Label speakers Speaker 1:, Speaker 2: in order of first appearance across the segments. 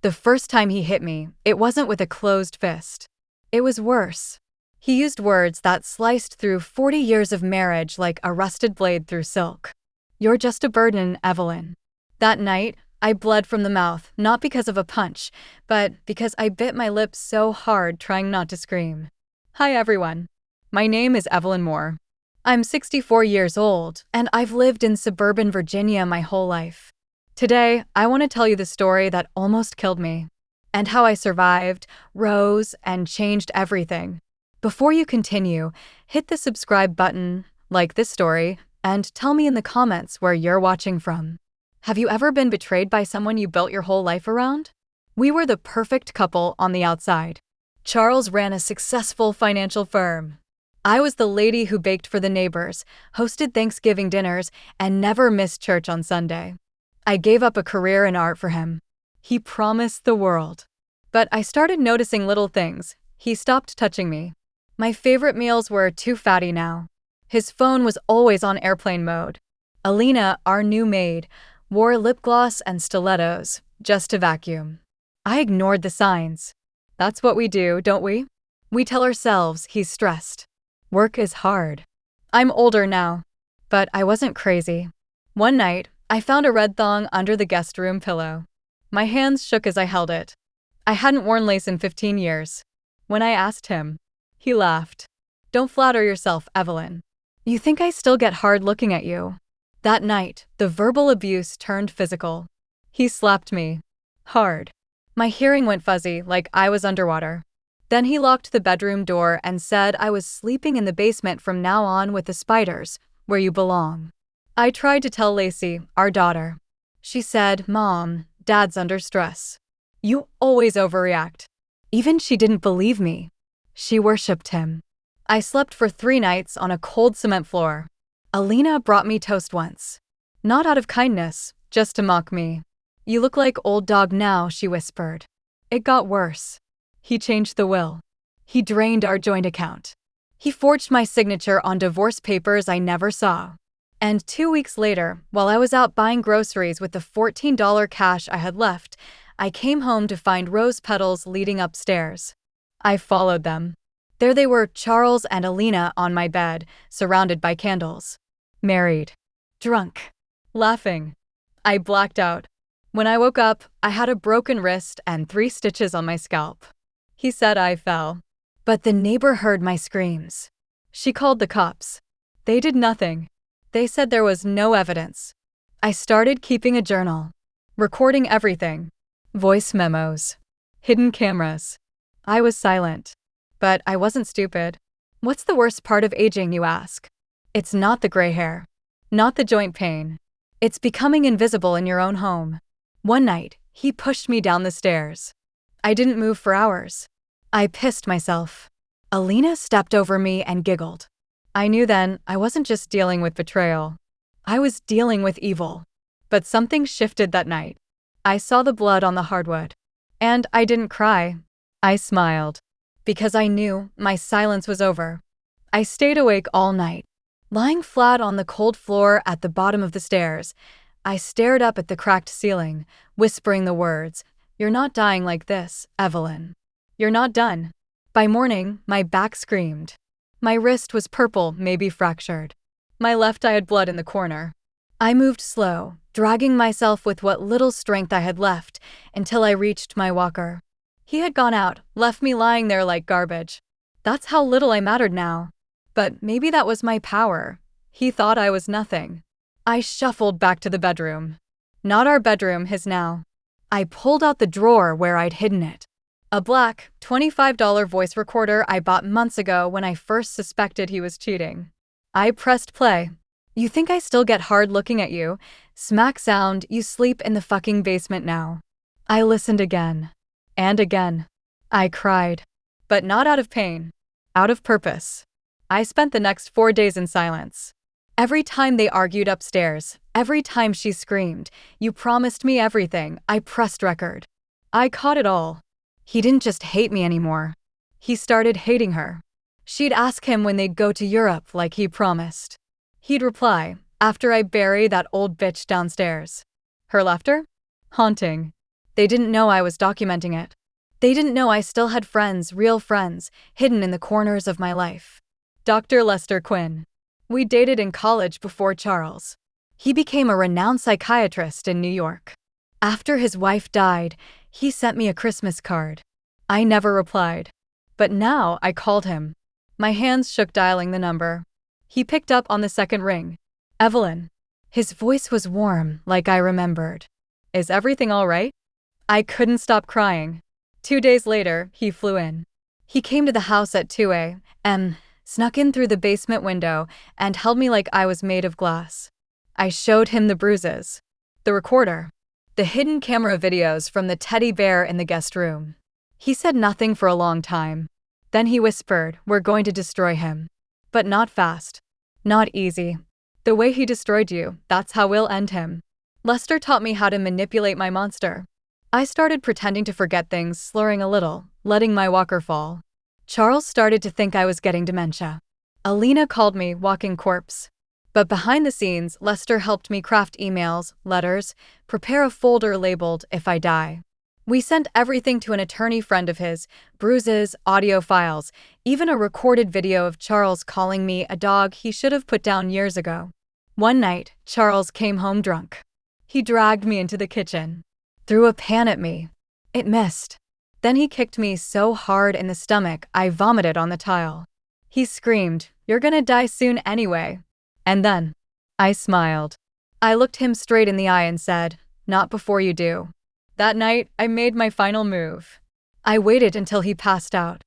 Speaker 1: The first time he hit me, it wasn't with a closed fist. It was worse. He used words that sliced through 40 years of marriage like a rusted blade through silk. "You're just a burden, Evelyn." That night, I bled from the mouth, not because of a punch, but because I bit my lips so hard trying not to scream. Hi everyone. My name is Evelyn Moore. I'm 64 years old, and I've lived in suburban Virginia my whole life. Today, I want to tell you the story that almost killed me, and how I survived, rose, and changed everything. Before you continue, hit the subscribe button, like this story, and tell me in the comments where you're watching from. Have you ever been betrayed by someone you built your whole life around? We were the perfect couple on the outside. Charles ran a successful financial firm. I was the lady who baked for the neighbors, hosted Thanksgiving dinners, and never missed church on Sunday. I gave up a career in art for him. He promised the world. But I started noticing little things. He stopped touching me. My favorite meals were too fatty now. His phone was always on airplane mode. Alina, our new maid, wore lip gloss and stilettos just to vacuum. I ignored the signs. That's what we do, don't we? We tell ourselves he's stressed. Work is hard. I'm older now, but I wasn't crazy. One night, I found a red thong under the guest room pillow. My hands shook as I held it. I hadn't worn lace in 15 years. When I asked him, he laughed. "Don't flatter yourself, Evelyn. You think I still get hard looking at you?" That night, the verbal abuse turned physical. He slapped me. Hard. My hearing went fuzzy, like I was underwater. Then he locked the bedroom door and said I was sleeping in the basement from now on with the spiders, where you belong. I tried to tell Lacey, our daughter. She said, "Mom, Dad's under stress. You always overreact." Even she didn't believe me. She worshipped him. I slept for 3 nights on a cold cement floor. Alina brought me toast once. Not out of kindness, just to mock me. "You look like old dog now," she whispered. It got worse. He changed the will. He drained our joint account. He forged my signature on divorce papers I never saw. And 2 weeks later, while I was out buying groceries with the $14 cash I had left, I came home to find rose petals leading upstairs. I followed them. There they were, Charles and Alina on my bed, surrounded by candles. Married. Drunk. Laughing. I blacked out. When I woke up, I had a broken wrist and 3 stitches on my scalp. He said I fell. But the neighbor heard my screams. She called the cops. They did nothing. They said there was no evidence. I started keeping a journal. Recording everything. Voice memos. Hidden cameras. I was silent. But I wasn't stupid. What's the worst part of aging, you ask? It's not the gray hair. Not the joint pain. It's becoming invisible in your own home. One night, he pushed me down the stairs. I didn't move for hours. I pissed myself. Alina stepped over me and giggled. I knew then I wasn't just dealing with betrayal. I was dealing with evil. But something shifted that night. I saw the blood on the hardwood. And I didn't cry. I smiled. Because I knew my silence was over. I stayed awake all night. Lying flat on the cold floor at the bottom of the stairs, I stared up at the cracked ceiling, whispering the words, "You're not dying like this, Evelyn. You're not done." By morning, my back screamed. My wrist was purple, maybe fractured. My left eye had blood in the corner. I moved slow, dragging myself with what little strength I had left, until I reached my walker. He had gone out, left me lying there like garbage. That's how little I mattered now. But maybe that was my power. He thought I was nothing. I shuffled back to the bedroom. Not our bedroom, his now. I pulled out the drawer where I'd hidden it. A black, $25 voice recorder I bought months ago when I first suspected he was cheating. I pressed play. "You think I still get hard looking at you? Smack sound, you sleep in the fucking basement now." I listened again. And again. I cried. But not out of pain. Out of purpose. I spent the next 4 days in silence. Every time they argued upstairs, every time she screamed, "You promised me everything," I pressed record. I caught it all. He didn't just hate me anymore. He started hating her. She'd ask him when they'd go to Europe like he promised. He'd reply, after I bury that old bitch downstairs. Her laughter? Haunting. They didn't know I was documenting it. They didn't know I still had friends, real friends, hidden in the corners of my life. Dr. Lester Quinn. We dated in college before Charles. He became a renowned psychiatrist in New York. After his wife died, he sent me a Christmas card. I never replied. But now I called him. My hands shook dialing the number. He picked up on the second ring. Evelyn. His voice was warm, like I remembered. Is everything all right? I couldn't stop crying. 2 days later, he flew in. He came to the house at 2 a.m., snuck in through the basement window, and held me like I was made of glass. I showed him the bruises. The recorder. The hidden camera videos from the teddy bear in the guest room. He said nothing for a long time. Then he whispered, "We're going to destroy him. But not fast. Not easy. The way he destroyed you, that's how we'll end him." Lester taught me how to manipulate my monster. I started pretending to forget things, slurring a little, letting my walker fall. Charles started to think I was getting dementia. Alina called me walking corpse. But behind the scenes, Lester helped me craft emails, letters, prepare a folder labeled "If I Die." We sent everything to an attorney friend of his, bruises, audio files, even a recorded video of Charles calling me a dog he should have put down years ago. One night, Charles came home drunk. He dragged me into the kitchen. Threw a pan at me. It missed. Then he kicked me so hard in the stomach I vomited on the tile. He screamed, "You're gonna die soon anyway." And then, I smiled. I looked him straight in the eye and said, "Not before you do." That night, I made my final move. I waited until he passed out.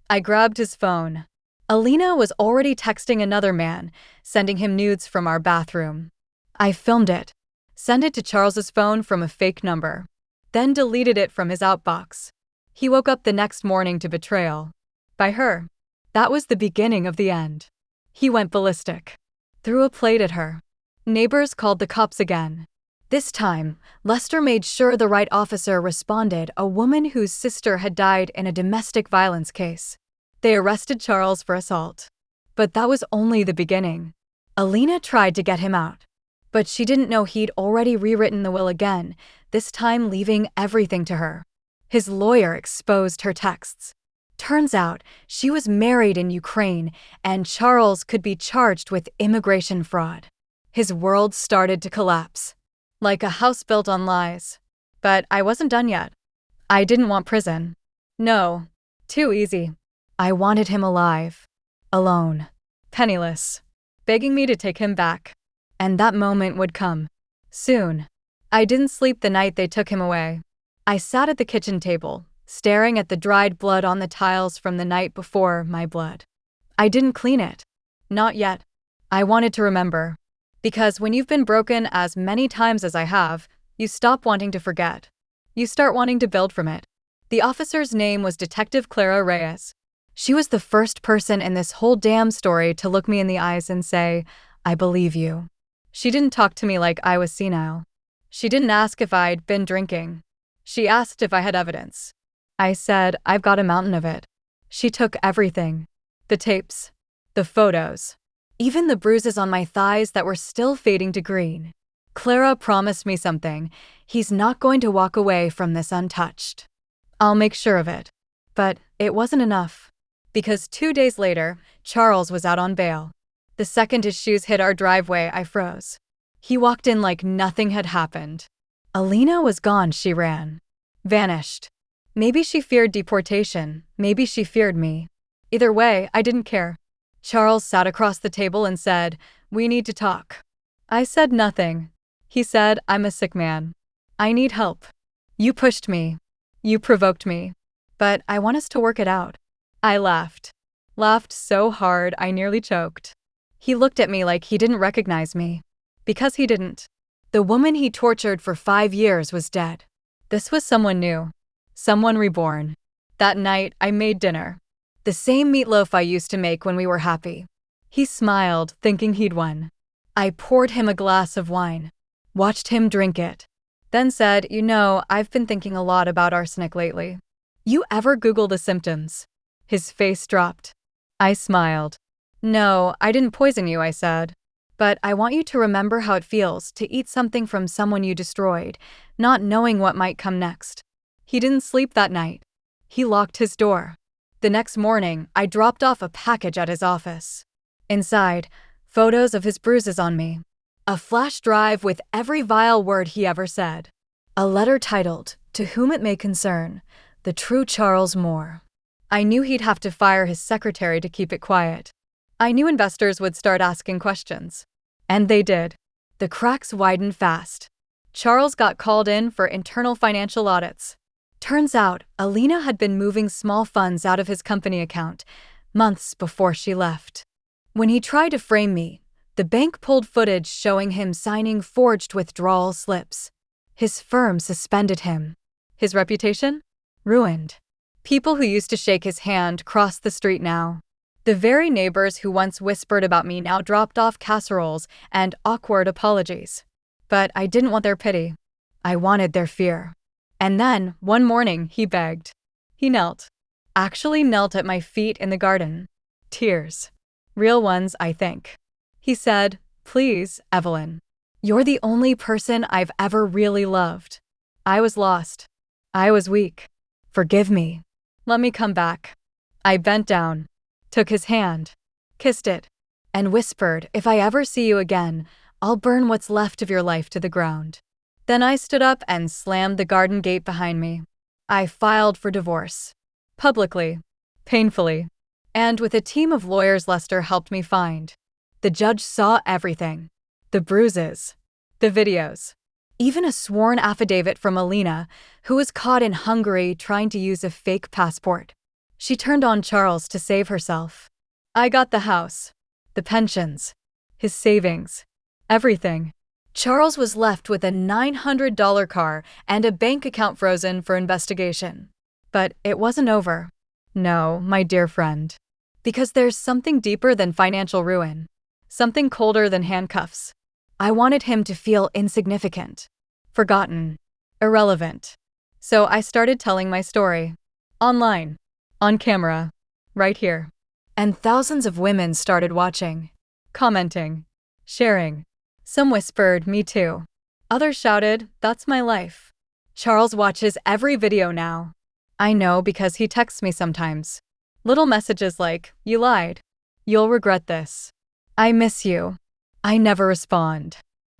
Speaker 1: I grabbed his phone. Alina was already texting another man, sending him nudes from our bathroom. I filmed it, sent it to Charles's phone from a fake number, then deleted it from his outbox. He woke up the next morning to betrayal. By her. That was the beginning of the end. He went ballistic. Threw a plate at her. Neighbors called the cops again. This time, Lester made sure the right officer responded, a woman whose sister had died in a domestic violence case. They arrested Charles for assault. But that was only the beginning. Alina tried to get him out. But she didn't know he'd already rewritten the will again, this time leaving everything to her. His lawyer exposed her texts. Turns out, she was married in Ukraine, and Charles could be charged with immigration fraud. His world started to collapse. Like a house built on lies. But I wasn't done yet. I didn't want prison. No. Too easy. I wanted him alive. Alone. Penniless. Begging me to take him back. And that moment would come. Soon. I didn't sleep the night they took him away. I sat at the kitchen table, staring at the dried blood on the tiles from the night before my blood. I didn't clean it. Not yet. I wanted to remember. Because when you've been broken as many times as I have, you stop wanting to forget. You start wanting to build from it. The officer's name was Detective Clara Reyes. She was the first person in this whole damn story to look me in the eyes and say, "I believe you." She didn't talk to me like I was senile. She didn't ask if I'd been drinking. She asked if I had evidence. I said, "I've got a mountain of it." She took everything. The tapes. The photos. Even the bruises on my thighs that were still fading to green. Clara promised me something. He's not going to walk away from this untouched. I'll make sure of it. But it wasn't enough. Because 2 days later, Charles was out on bail. The second his shoes hit our driveway, I froze. He walked in like nothing had happened. Alina was gone, she ran. Vanished. Maybe she feared deportation, maybe she feared me. Either way, I didn't care. Charles sat across the table and said, "We need to talk." I said nothing. He said, "I'm a sick man. I need help. You pushed me. You provoked me. But I want us to work it out." I laughed. Laughed so hard I nearly choked. He looked at me like he didn't recognize me. Because he didn't. The woman he tortured for 5 years was dead. This was someone new. Someone reborn. That night, I made dinner. The same meatloaf I used to make when we were happy. He smiled, thinking he'd won. I poured him a glass of wine. Watched him drink it. Then said, "You know, I've been thinking a lot about arsenic lately. You ever Google the symptoms?" His face dropped. I smiled. "No, I didn't poison you," I said. But I want you to remember how it feels to eat something from someone you destroyed, not knowing what might come next. He didn't sleep that night. He locked his door. The next morning, I dropped off a package at his office. Inside, photos of his bruises on me. A flash drive with every vile word he ever said. A letter titled, "To Whom It May Concern, the True Charles Moore." I knew he'd have to fire his secretary to keep it quiet. I knew investors would start asking questions. And they did. The cracks widened fast. Charles got called in for internal financial audits. Turns out, Alina had been moving small funds out of his company account months before she left. When he tried to frame me, the bank pulled footage showing him signing forged withdrawal slips. His firm suspended him. His reputation? Ruined. People who used to shake his hand crossed the street now. The very neighbors who once whispered about me now dropped off casseroles and awkward apologies. But I didn't want their pity. I wanted their fear. And then, one morning, he begged. He knelt. Actually knelt at my feet in the garden. Tears. Real ones, I think. He said, "Please, Evelyn. You're the only person I've ever really loved. I was lost. I was weak. Forgive me. Let me come back." I bent down, took his hand, kissed it, and whispered, "If I ever see you again, I'll burn what's left of your life to the ground." Then I stood up and slammed the garden gate behind me. I filed for divorce. Publicly. Painfully. And with a team of lawyers Lester helped me find. The judge saw everything. The bruises. The videos. Even a sworn affidavit from Alina, who was caught in Hungary trying to use a fake passport. She turned on Charles to save herself. I got the house. The pensions. His savings. Everything. Charles was left with a $900 car and a bank account frozen for investigation. But it wasn't over. No, my dear friend. Because there's something deeper than financial ruin. Something colder than handcuffs. I wanted him to feel insignificant. Forgotten. Irrelevant. So I started telling my story. Online. On camera. Right here. And thousands of women started watching. Commenting. Sharing. Some whispered, "Me too." Others shouted, "That's my life." Charles watches every video now. I know because he texts me sometimes. Little messages like, "You lied. You'll regret this. I miss you." I never respond.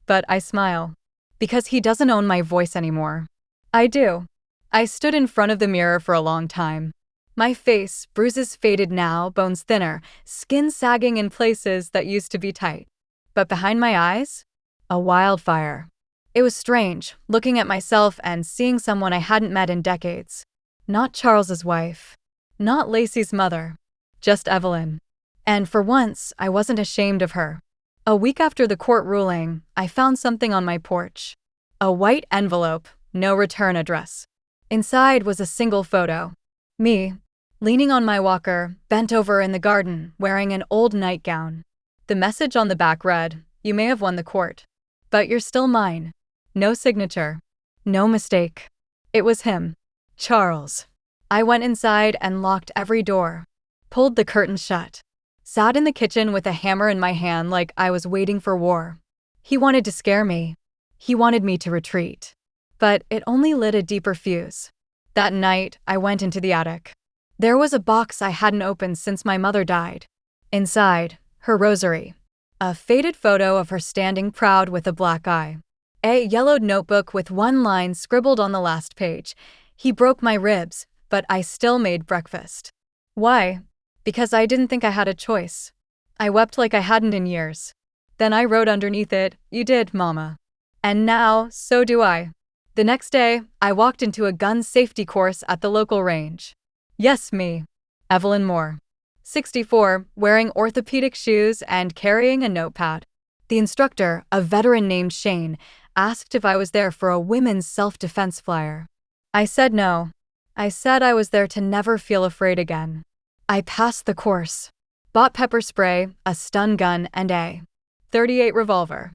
Speaker 1: But I smile. Because he doesn't own my voice anymore. I do. I stood in front of the mirror for a long time. My face, bruises faded now, bones thinner, skin sagging in places that used to be tight. But behind my eyes, a wildfire. It was strange, looking at myself and seeing someone I hadn't met in decades. Not Charles's wife. Not Lacey's mother. Just Evelyn. And for once, I wasn't ashamed of her. A week after the court ruling, I found something on my porch. A white envelope, no return address. Inside was a single photo. Me, leaning on my walker, bent over in the garden, wearing an old nightgown. The message on the back read, "You may have won the court, but you're still mine." No signature. No mistake. It was him. Charles. I went inside and locked every door. Pulled the curtains shut. Sat in the kitchen with a hammer in my hand like I was waiting for war. He wanted to scare me. He wanted me to retreat. But it only lit a deeper fuse. That night, I went into the attic. There was a box I hadn't opened since my mother died. Inside, her rosary. A faded photo of her standing proud with a black eye. A yellowed notebook with one line scribbled on the last page. "He broke my ribs, but I still made breakfast." Why? Because I didn't think I had a choice. I wept like I hadn't in years. Then I wrote underneath it, "You did, Mama." And now, so do I. The next day, I walked into a gun safety course at the local range. Yes, me. Evelyn Moore. 64, wearing orthopedic shoes and carrying a notepad. The instructor, a veteran named Shane, asked if I was there for a women's self-defense flyer. I said no. I said I was there to never feel afraid again. I passed the course. Bought pepper spray, a stun gun, and a .38 revolver.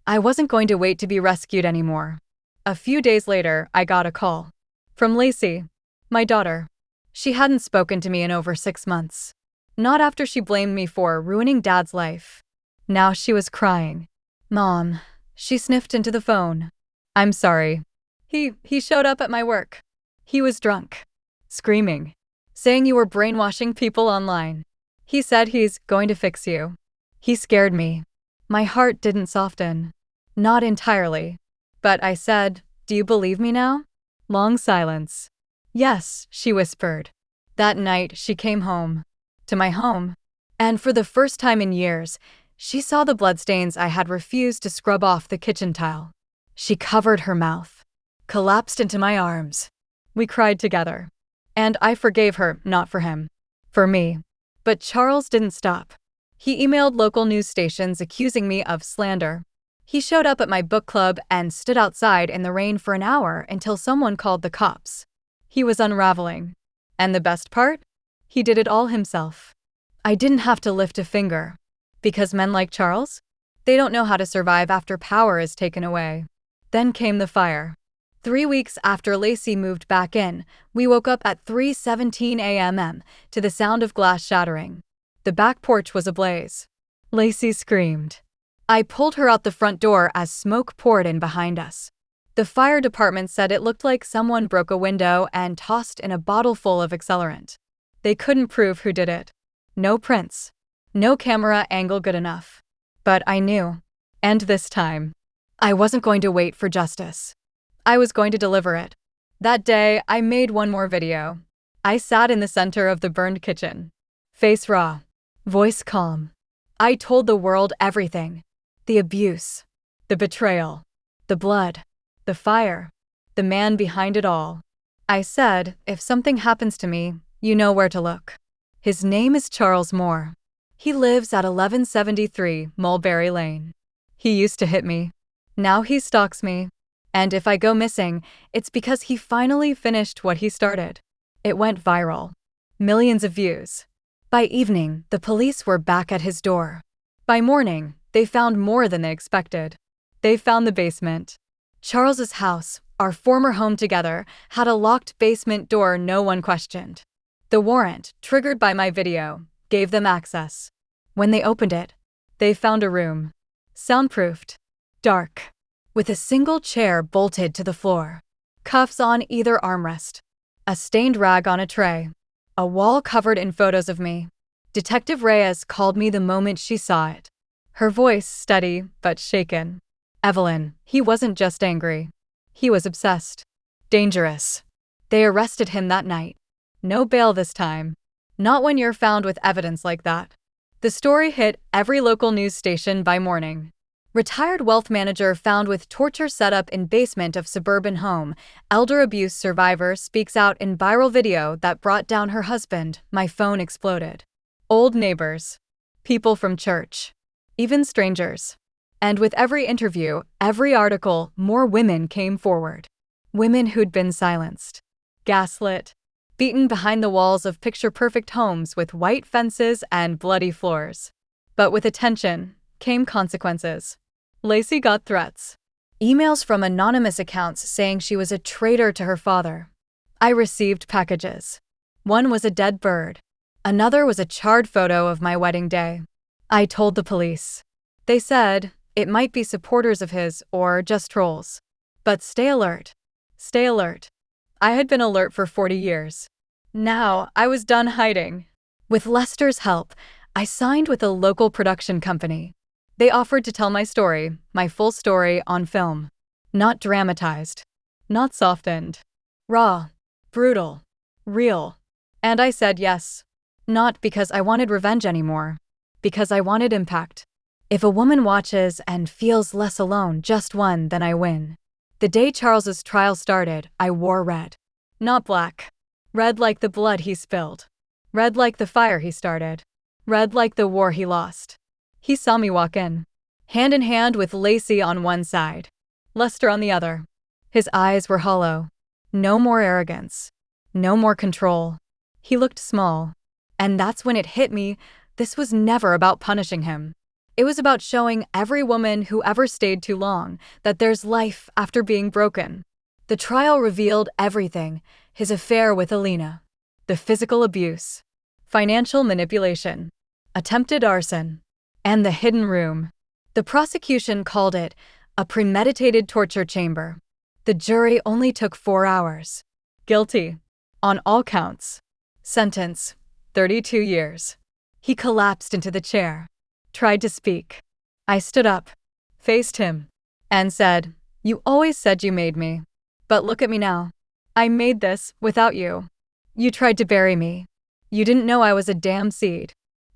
Speaker 1: I wasn't going to wait to be rescued anymore. A few days later, I got a call. From Lacey, my daughter. She hadn't spoken to me in over 6 months. Not after she blamed me for ruining Dad's life. Now she was crying. Mom, she sniffed into the phone. I'm sorry. He showed up at my work. He was drunk. Screaming. Saying you were brainwashing people online. He said he's going to fix you. He scared me. My heart didn't soften. Not entirely. But I said, do you believe me now? Long silence. Yes, she whispered. That night, she came home. To my home. And for the first time in years, she saw the bloodstains I had refused to scrub off the kitchen tile. She covered her mouth. Collapsed into my arms. We cried together. And I forgave her, not for him. For me. But Charles didn't stop. He emailed local news stations accusing me of slander. He showed up at my book club and stood outside in the rain for an hour until someone called the cops. He was unraveling. And the best part? He did it all himself. I didn't have to lift a finger. Because men like Charles? They don't know how to survive after power is taken away. Then came the fire. 3 weeks after Lacey moved back in, we woke up at 3:17 a.m. to the sound of glass shattering. The back porch was ablaze. Lacey screamed. I pulled her out the front door as smoke poured in behind us. The fire department said it looked like someone broke a window and tossed in a bottle full of accelerant. They couldn't prove who did it. No prints. No camera angle good enough. But I knew. And this time, I wasn't going to wait for justice. I was going to deliver it. That day, I made one more video. I sat in the center of the burned kitchen. Face raw. Voice calm. I told the world everything. The abuse. The betrayal. The blood. The fire. The man behind it all. I said, if something happens to me, you know where to look. His name is Charles Moore. He lives at 1173 Mulberry Lane. He used to hit me. Now he stalks me. And if I go missing, it's because he finally finished what he started. It went viral. Millions of views. By evening, the police were back at his door. By morning, they found more than they expected. They found the basement. Charles's house, our former home together, had a locked basement door no one questioned. The warrant, triggered by my video, gave them access. When they opened it, they found a room. Soundproofed. Dark. With a single chair bolted to the floor. Cuffs on either armrest. A stained rag on a tray. A wall covered in photos of me. Detective Reyes called me the moment she saw it. Her voice steady but shaken. Evelyn, he wasn't just angry. He was obsessed. Dangerous. They arrested him that night. No bail this time. Not when you're found with evidence like that. The story hit every local news station by morning. Retired wealth manager found with torture setup in basement of suburban home. Elder abuse survivor speaks out in viral video that brought down her husband. My phone exploded. Old neighbors. People from church. Even strangers. And with every interview, every article, more women came forward. Women who'd been silenced. Gaslit. Beaten behind the walls of picture-perfect homes with white fences and bloody floors. But with attention came consequences. Lacey got threats. Emails from anonymous accounts saying she was a traitor to her father. I received packages. One was a dead bird. Another was a charred photo of my wedding day. I told the police. They said it might be supporters of his or just trolls. But stay alert. Stay alert. I had been alert for 40 years. Now I was done hiding. With Lester's help, I signed with a local production company. They offered to tell my story, my full story, on film. Not dramatized. Not softened. Raw. Brutal. Real. And I said yes. Not because I wanted revenge anymore. Because I wanted impact. If a woman watches and feels less alone, just one, then I win. The day Charles's trial started, I wore red. Not black. Red like the blood he spilled. Red like the fire he started. Red like the war he lost. He saw me walk in hand with Lacey on one side, Lester on the other. His eyes were hollow. No more arrogance. No more control. He looked small. And that's when it hit me, this was never about punishing him. It was about showing every woman who ever stayed too long that there's life after being broken. The trial revealed everything: his affair with Alina, the physical abuse, financial manipulation, attempted arson, and the hidden room. The prosecution called it a premeditated torture chamber. The jury only took 4 hours. Guilty. On all counts. Sentence: 32 years. He collapsed into the chair. Tried to speak. I stood up, faced him, and said, "You always said you made me. But look at me now. I made this without you. You tried to bury me. You didn't know I was a damn seed."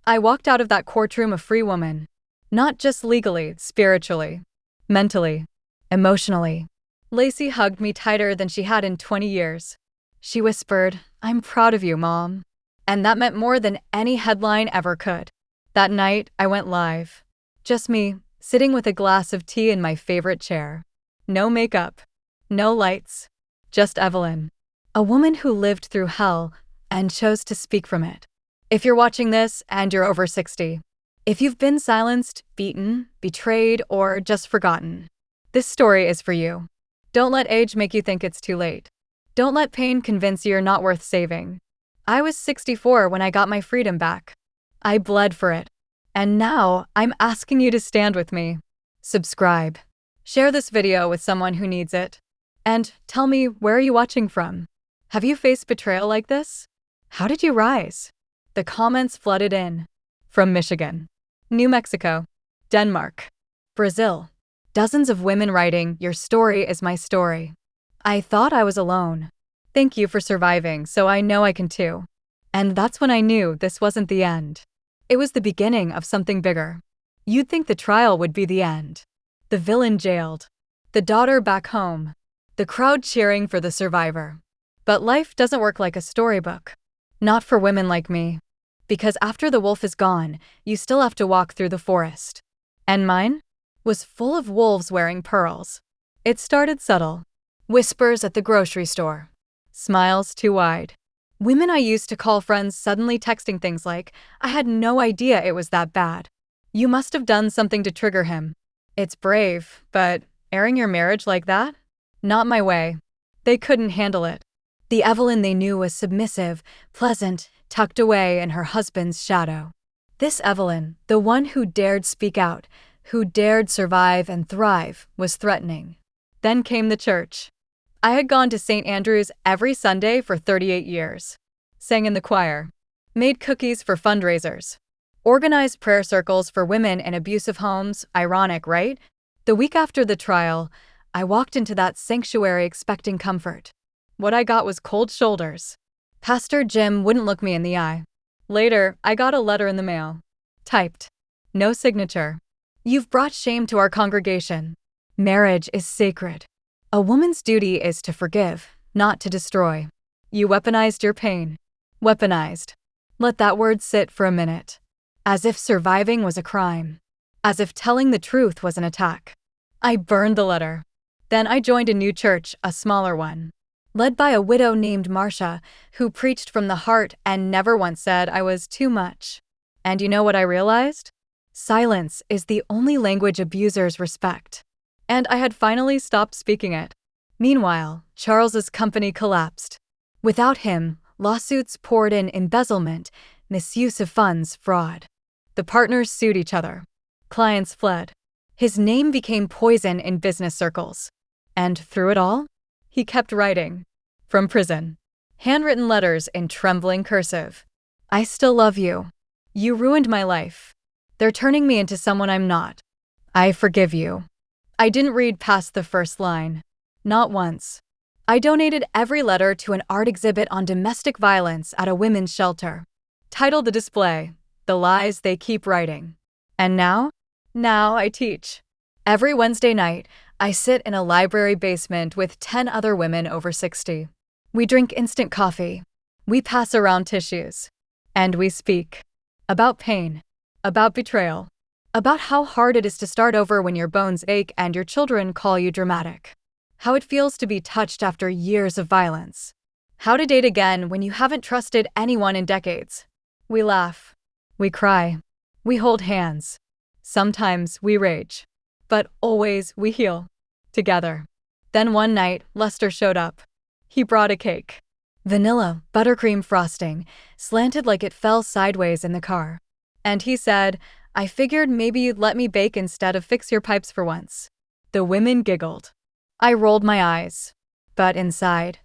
Speaker 1: I walked out of that courtroom a free woman. Not just legally, spiritually, mentally, emotionally. Lacey hugged me tighter than she had in 20 years. She whispered, "I'm proud of you, Mom." And that meant more than any headline ever could. That night, I went live. Just me, sitting with a glass of tea in my favorite chair. No makeup. No lights. Just Evelyn. A woman who lived through hell and chose to speak from it. If you're watching this and you're over 60, if you've been silenced, beaten, betrayed, or just forgotten, this story is for you. Don't let age make you think it's too late. Don't let pain convince you you're not worth saving. I was 64 when I got my freedom back. I bled for it. And now I'm asking you to stand with me. Subscribe. Share this video with someone who needs it. And tell me, where are you watching from? Have you faced betrayal like this? How did you rise? The comments flooded in. From Michigan, New Mexico, Denmark, Brazil. Dozens of women writing, "Your story is my story." I thought I was alone. Thank you for surviving, so I know I can too. And that's when I knew this wasn't the end. It was the beginning of something bigger. You'd think the trial would be the end. The villain jailed. The daughter back home. The crowd cheering for the survivor. But life doesn't work like a storybook. Not for women like me. Because after the wolf is gone, you still have to walk through the forest. And mine was full of wolves wearing pearls. It started subtle. Whispers at the grocery store. Smiles too wide. Women I used to call friends suddenly texting things like, "I had no idea it was that bad. You must have done something to trigger him." It's brave, but airing your marriage like that? Not my way. They couldn't handle it. The Evelyn they knew was submissive, pleasant, tucked away in her husband's shadow. This Evelyn, the one who dared speak out, who dared survive and thrive, was threatening. Then came the church. I had gone to St. Andrew's every Sunday for 38 years. Sang in the choir. Made cookies for fundraisers. Organized prayer circles for women in abusive homes. Ironic, right? The week after the trial, I walked into that sanctuary expecting comfort. What I got was cold shoulders. Pastor Jim wouldn't look me in the eye. Later, I got a letter in the mail. Typed. No signature. "You've brought shame to our congregation. Marriage is sacred. A woman's duty is to forgive, not to destroy. You weaponized your pain." Weaponized. Let that word sit for a minute. As if surviving was a crime. As if telling the truth was an attack. I burned the letter. Then I joined a new church, a smaller one. Led by a widow named Marcia, who preached from the heart and never once said I was too much. And you know what I realized? Silence is the only language abusers respect. And I had finally stopped speaking it. Meanwhile, Charles's company collapsed. Without him, lawsuits poured in: embezzlement, misuse of funds, fraud. The partners sued each other. Clients fled. His name became poison in business circles. And through it all, he kept writing. From prison. Handwritten letters in trembling cursive. "I still love you. You ruined my life. They're turning me into someone I'm not. I forgive you." I didn't read past the first line. Not once. I donated every letter to an art exhibit on domestic violence at a women's shelter. Titled the display, "The Lies They Keep Writing." And now I teach. Every Wednesday night, I sit in a library basement with 10 other women over 60. We drink instant coffee. We pass around tissues. And we speak. About pain. About betrayal. About how hard it is to start over when your bones ache and your children call you dramatic. How it feels to be touched after years of violence. How to date again when you haven't trusted anyone in decades. We laugh. We cry. We hold hands. Sometimes we rage. But always we heal. Together. Then one night, Lester showed up. He brought a cake. Vanilla, buttercream frosting, slanted like it fell sideways in the car. And he said, I figured maybe you'd let me bake instead of fix your pipes for once." The women giggled. I rolled my eyes. But inside,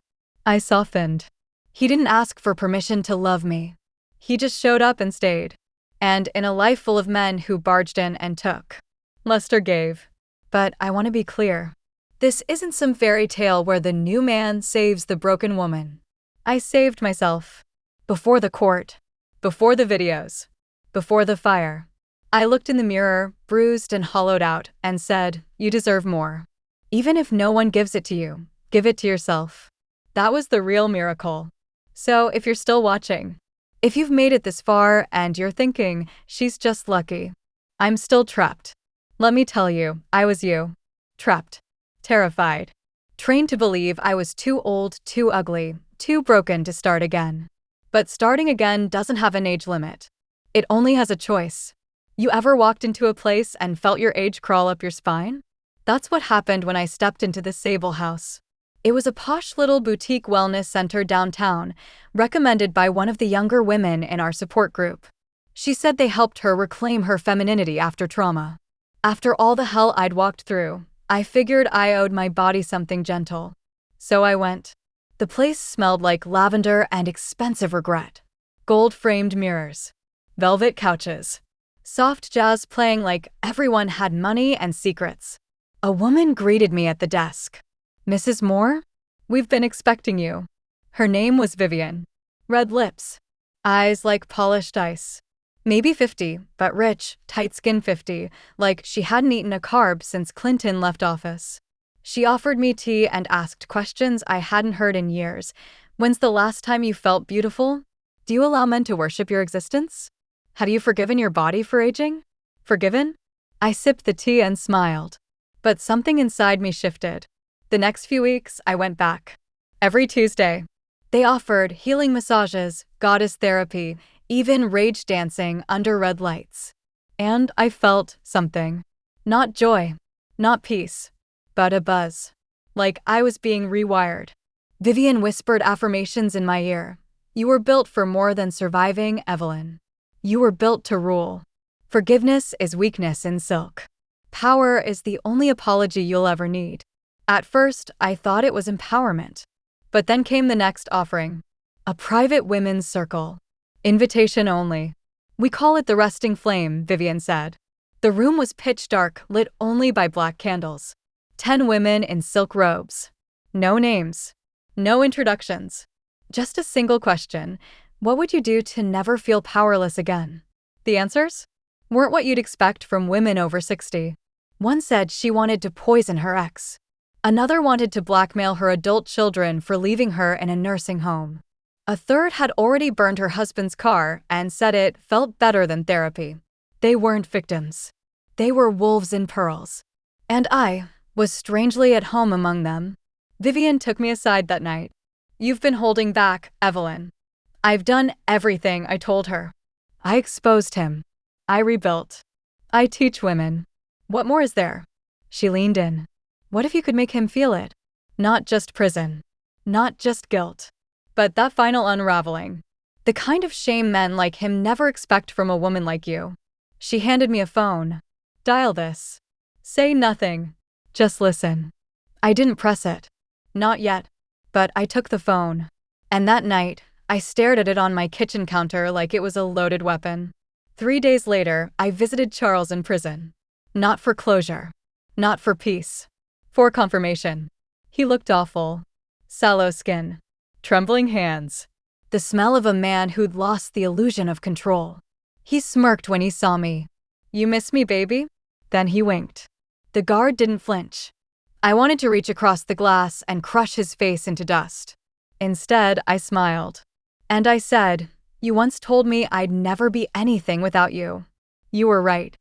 Speaker 1: I softened. He didn't ask for permission to love me. He just showed up and stayed. And in a life full of men who barged in and took, Lester gave. But I want to be clear. This isn't some fairy tale where the new man saves the broken woman. I saved myself. Before the court. Before the videos. Before the fire. I looked in the mirror, bruised and hollowed out, and said, "You deserve more. Even if no one gives it to you, give it to yourself." That was the real miracle. So if you're still watching, if you've made it this far and you're thinking, "She's just lucky," I'm still trapped. Let me tell you, I was you. Trapped. Terrified. Trained to believe I was too old, too ugly, too broken to start again. But starting again doesn't have an age limit. It only has a choice. You ever walked into a place and felt your age crawl up your spine? That's what happened when I stepped into the Sable House. It was a posh little boutique wellness center downtown, recommended by one of the younger women in our support group. She said they helped her reclaim her femininity after trauma. After all the hell I'd walked through, I figured I owed my body something gentle. So I went. The place smelled like lavender and expensive regret. Gold-framed mirrors. Velvet couches. Soft jazz playing like everyone had money and secrets. A woman greeted me at the desk. "Mrs. Moore? We've been expecting you." Her name was Vivian. Red lips. Eyes like polished ice. Maybe 50, but rich, tight-skinned 50, like she hadn't eaten a carb since Clinton left office. She offered me tea and asked questions I hadn't heard in years. "When's the last time you felt beautiful? Do you allow men to worship your existence? Have you forgiven your body for aging?" Forgiven? I sipped the tea and smiled. But something inside me shifted. The next few weeks, I went back. Every Tuesday. They offered healing massages, goddess therapy, even rage dancing under red lights. And I felt something. Not joy. Not peace. But a buzz. Like I was being rewired. Vivian whispered affirmations in my ear. "You were built for more than surviving, Evelyn. You were built to rule. Forgiveness is weakness in silk. Power is the only apology you'll ever need." At first, I thought it was empowerment. But then came the next offering. A private women's circle. Invitation only. "We call it the Resting Flame," Vivian said. The room was pitch dark, lit only by black candles. 10 women in silk robes. No names. No introductions. Just a single question. What would you do to never feel powerless again? The answers weren't what you'd expect from women over 60. One said she wanted to poison her ex. Another wanted to blackmail her adult children for leaving her in a nursing home. A third had already burned her husband's car and said it felt better than therapy. They weren't victims. They were wolves in pearls. And I was strangely at home among them. Vivian took me aside that night. "You've been holding back, Evelyn." I've done everything, I told her. I exposed him. I rebuilt. I teach women. What more is there? She leaned in. What if you could make him feel it? Not just prison. Not just guilt. But that final unraveling. The kind of shame men like him never expect from a woman like you. She handed me a phone. "Dial this. Say nothing. Just listen." I didn't press it. Not yet. But I took the phone. And that night, I stared at it on my kitchen counter like it was a loaded weapon. 3 days later, I visited Charles in prison. Not for closure. Not for peace. For confirmation. He looked awful. Sallow skin. Trembling hands. The smell of a man who'd lost the illusion of control. He smirked when he saw me. "You miss me, baby?" Then he winked. The guard didn't flinch. I wanted to reach across the glass and crush his face into dust. Instead, I smiled. And I said, "You once told me I'd never be anything without you. You were right.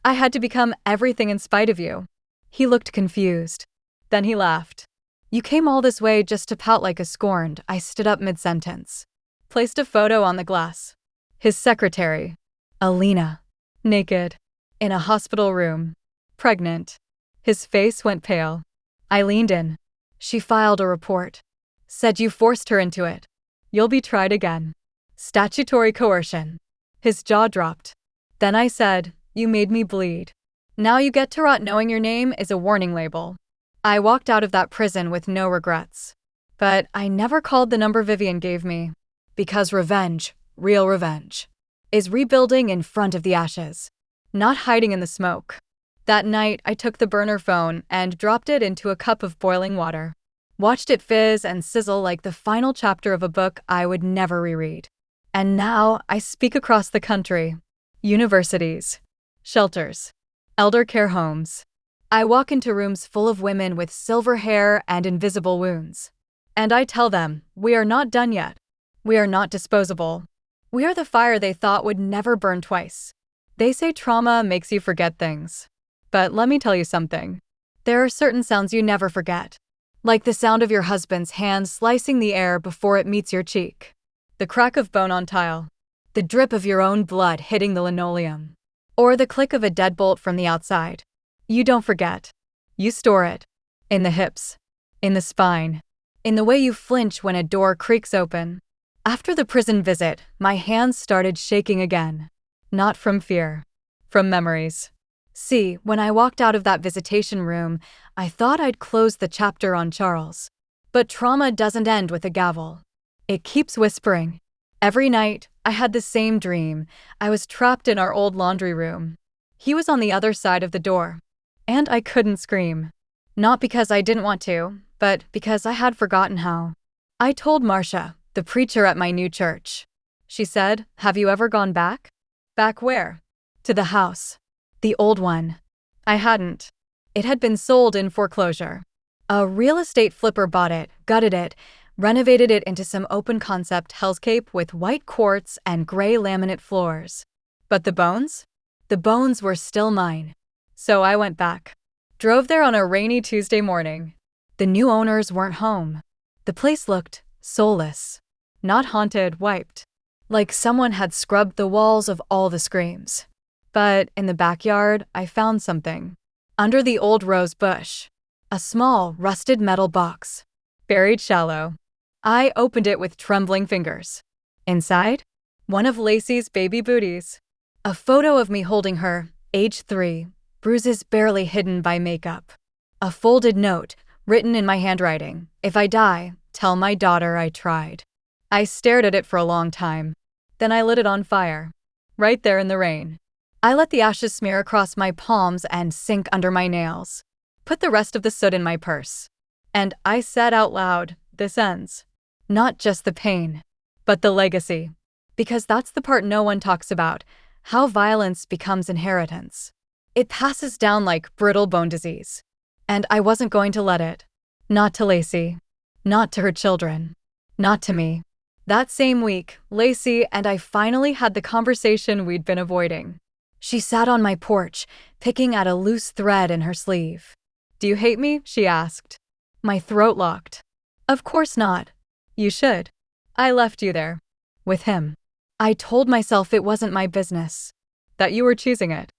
Speaker 1: I had to become everything in spite of you." He looked confused. Then he laughed. "You came all this way just to pout like a scorned." I stood up mid-sentence. Placed a photo on the glass. His secretary. Alina. Naked. In a hospital room. Pregnant. His face went pale. I leaned in. She filed a report. Said you forced her into it. You'll be tried again. Statutory coercion. His jaw dropped. Then I said, You made me bleed. Now you get to rot knowing your name is a warning label. I walked out of that prison with no regrets. But I never called the number Vivian gave me. Because revenge, real revenge, is rebuilding in front of the ashes, not hiding in the smoke. That night, I took the burner phone and dropped it into a cup of boiling water. Watched it fizz and sizzle like the final chapter of a book I would never reread. And now I speak across the country. Universities, shelters, elder care homes. I walk into rooms full of women with silver hair and invisible wounds. And I tell them, we are not done yet. We are not disposable. We are the fire they thought would never burn twice. They say trauma makes you forget things. But let me tell you something. There are certain sounds you never forget. Like the sound of your husband's hand slicing the air before it meets your cheek. The crack of bone on tile. The drip of your own blood hitting the linoleum. Or the click of a deadbolt from the outside. You don't forget. You store it. In the hips. In the spine. In the way you flinch when a door creaks open. After the prison visit, my hands started shaking again. Not from fear. From memories. See, when I walked out of that visitation room, I thought I'd close the chapter on Charles. But trauma doesn't end with a gavel. It keeps whispering. Every night, I had the same dream. I was trapped in our old laundry room. He was on the other side of the door. And I couldn't scream. Not because I didn't want to, but because I had forgotten how. I told Marcia, the preacher at my new church. She said, "Have you ever gone back?" Back where? To the house. The old one. I hadn't. It had been sold in foreclosure. A real estate flipper bought it, gutted it, renovated it into some open-concept hellscape with white quartz and gray laminate floors. But the bones? The bones were still mine. So I went back. Drove there on a rainy Tuesday morning. The new owners weren't home. The place looked soulless. Not haunted, wiped. Like someone had scrubbed the walls of all the screams. But in the backyard, I found something. Under the old rose bush. A small, rusted metal box. Buried shallow. I opened it with trembling fingers. Inside? One of Lacey's baby booties. A photo of me holding her, age 3, bruises barely hidden by makeup. A folded note, written in my handwriting. If I die, tell my daughter I tried. I stared at it for a long time. Then I lit it on fire. Right there in the rain. I let the ashes smear across my palms and sink under my nails. Put the rest of the soot in my purse. And I said out loud, this ends. Not just the pain, but the legacy. Because that's the part no one talks about, how violence becomes inheritance. It passes down like brittle bone disease. And I wasn't going to let it. Not to Lacey. Not to her children. Not to me. That same week, Lacey and I finally had the conversation we'd been avoiding. She sat on my porch, picking at a loose thread in her sleeve. "Do you hate me?" she asked. My throat locked. "Of course not. You should. I left you there. With him." I told myself it wasn't my business. That you were choosing it.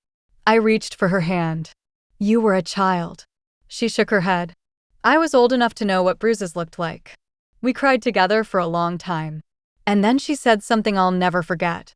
Speaker 1: I reached for her hand. "You were a child." She shook her head. I was old enough to know what bruises looked like. We cried together for a long time. And then she said something I'll never forget.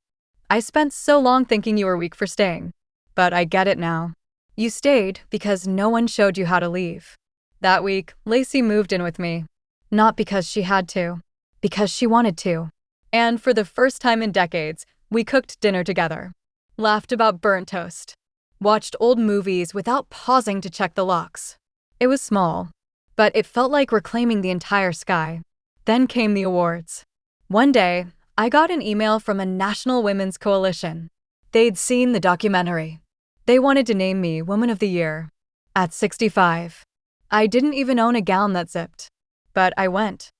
Speaker 1: "I spent so long thinking you were weak for staying. But I get it now. You stayed because no one showed you how to leave." That week, Lacey moved in with me. Not because she had to. Because she wanted to. And for the first time in decades, we cooked dinner together. Laughed about burnt toast. Watched old movies without pausing to check the locks. It was small. But it felt like reclaiming the entire sky. Then came the awards. One day, I got an email from a National Women's Coalition. They'd seen the documentary. They wanted to name me Woman of the Year. At 65. I didn't even own a gown that zipped. But I went.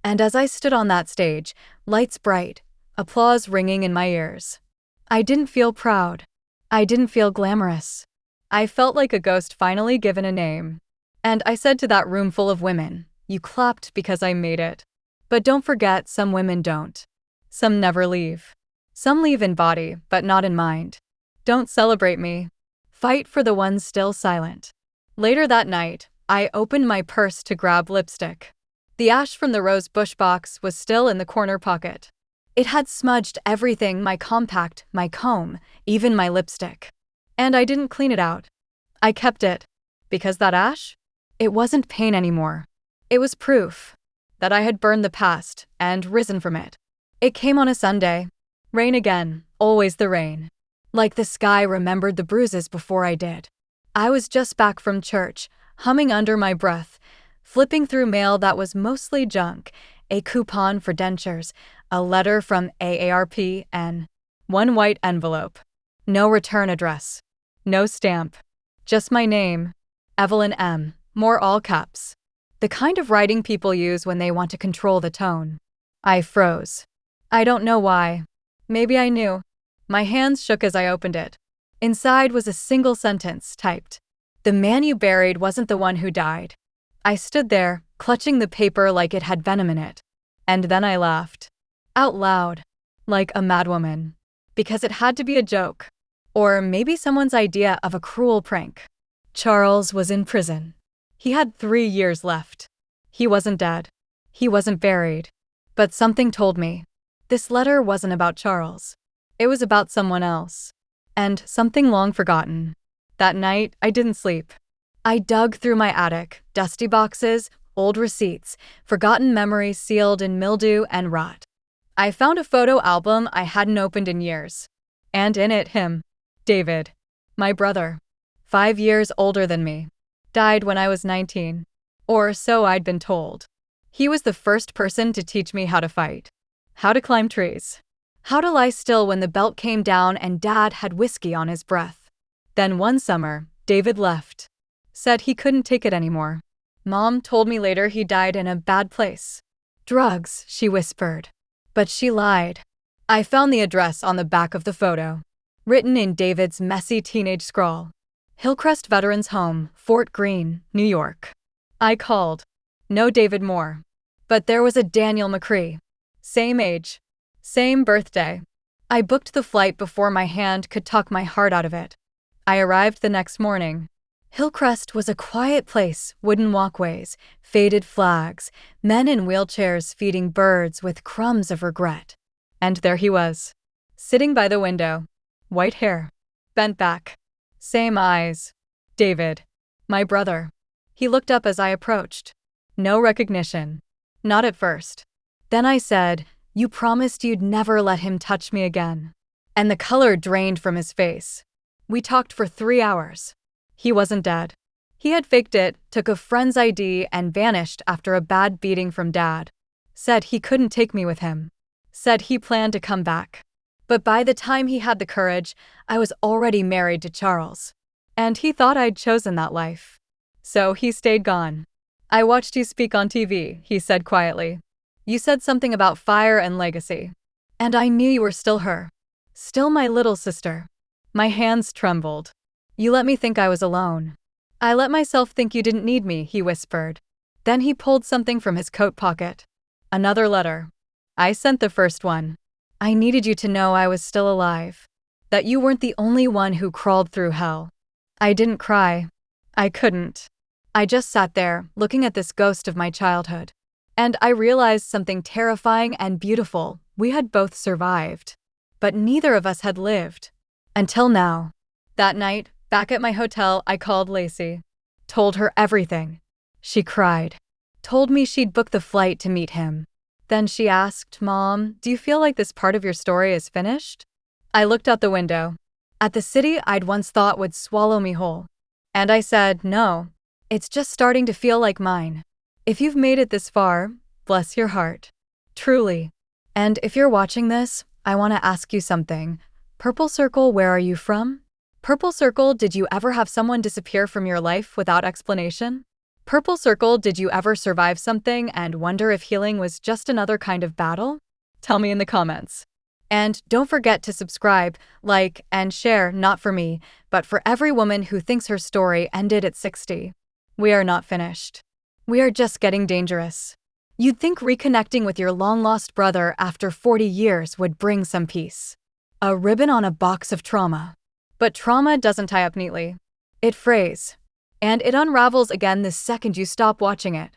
Speaker 1: And as I stood on that stage, lights bright, applause ringing in my ears. I didn't feel proud. I didn't feel glamorous. I felt like a ghost finally given a name. And I said to that room full of women, "You clapped because I made it." But don't forget, some women don't. Some never leave. Some leave in body, but not in mind. Don't celebrate me. Fight for the ones still silent. Later that night, I opened my purse to grab lipstick. The ash from the rose bush box was still in the corner pocket. It had smudged everything, my compact, my comb, even my lipstick. And I didn't clean it out. I kept it. Because that ash? It wasn't pain anymore. It was proof that I had burned the past and risen from it. It came on a Sunday. Rain again, always the rain. Like the sky remembered the bruises before I did. I was just back from church, humming under my breath, flipping through mail that was mostly junk, a coupon for dentures, a letter from AARP, and one white envelope. No return address. No stamp. Just my name, Evelyn M. Moore, all caps. The kind of writing people use when they want to control the tone. I froze. I don't know why. Maybe I knew. My hands shook as I opened it. Inside was a single sentence typed. The man you buried wasn't the one who died. I stood there, clutching the paper like it had venom in it. And then I laughed. Out loud. Like a madwoman. Because it had to be a joke. Or maybe someone's idea of a cruel prank. Charles was in prison. He had 3 years left. He wasn't dead. He wasn't buried. But something told me. This letter wasn't about Charles. It was about someone else. And something long forgotten. That night, I didn't sleep. I dug through my attic, dusty boxes, old receipts, forgotten memories sealed in mildew and rot. I found a photo album I hadn't opened in years. And in it, him. David. My brother. 5 years older than me. Died when I was 19. Or so I'd been told. He was the first person to teach me how to fight. How to climb trees. How to lie still when the belt came down and Dad had whiskey on his breath. Then one summer, David left. Said he couldn't take it anymore. Mom told me later he died in a bad place. Drugs, she whispered. But she lied. I found the address on the back of the photo. Written in David's messy teenage scrawl. Hillcrest Veterans Home, Fort Greene, New York. I called. No David Moore. But there was a Daniel McCree. Same age. Same birthday. I booked the flight before my hand could talk my heart out of it. I arrived the next morning. Hillcrest was a quiet place, wooden walkways, faded flags, men in wheelchairs feeding birds with crumbs of regret. And there he was. Sitting by the window. White hair. Bent back. Same eyes. David. My brother. He looked up as I approached. No recognition. Not at first. Then I said, "You promised you'd never let him touch me again." And the color drained from his face. We talked for 3 hours. He wasn't dead. He had faked it, took a friend's ID, and vanished after a bad beating from Dad. Said he couldn't take me with him. Said he planned to come back. But by the time he had the courage, I was already married to Charles. And he thought I'd chosen that life. So he stayed gone. I watched you speak on TV, he said quietly. You said something about fire and legacy. And I knew you were still her. Still my little sister. My hands trembled. You let me think I was alone. I let myself think you didn't need me, he whispered. Then he pulled something from his coat pocket. Another letter. I sent the first one. I needed you to know I was still alive. That you weren't the only one who crawled through hell. I didn't cry. I couldn't. I just sat there, looking at this ghost of my childhood. And I realized something terrifying and beautiful. We had both survived. But neither of us had lived. Until now. That night, back at my hotel, I called Lacey. Told her everything. She cried. Told me she'd booked the flight to meet him. Then she asked, "Mom, do you feel like this part of your story is finished?" I looked out the window. At the city I'd once thought would swallow me whole. And I said, no. It's just starting to feel like mine. If you've made it this far, bless your heart. Truly. And if you're watching this, I want to ask you something. Purple Circle, where are you from? Purple Circle, did you ever have someone disappear from your life without explanation? Purple Circle, did you ever survive something and wonder if healing was just another kind of battle? Tell me in the comments. And don't forget to subscribe, like, and share, not for me, but for every woman who thinks her story ended at 60. We are not finished. We are just getting dangerous. You'd think reconnecting with your long-lost brother after 40 years would bring some peace. A ribbon on a box of trauma. But trauma doesn't tie up neatly. It frays. And it unravels again the second you stop watching it.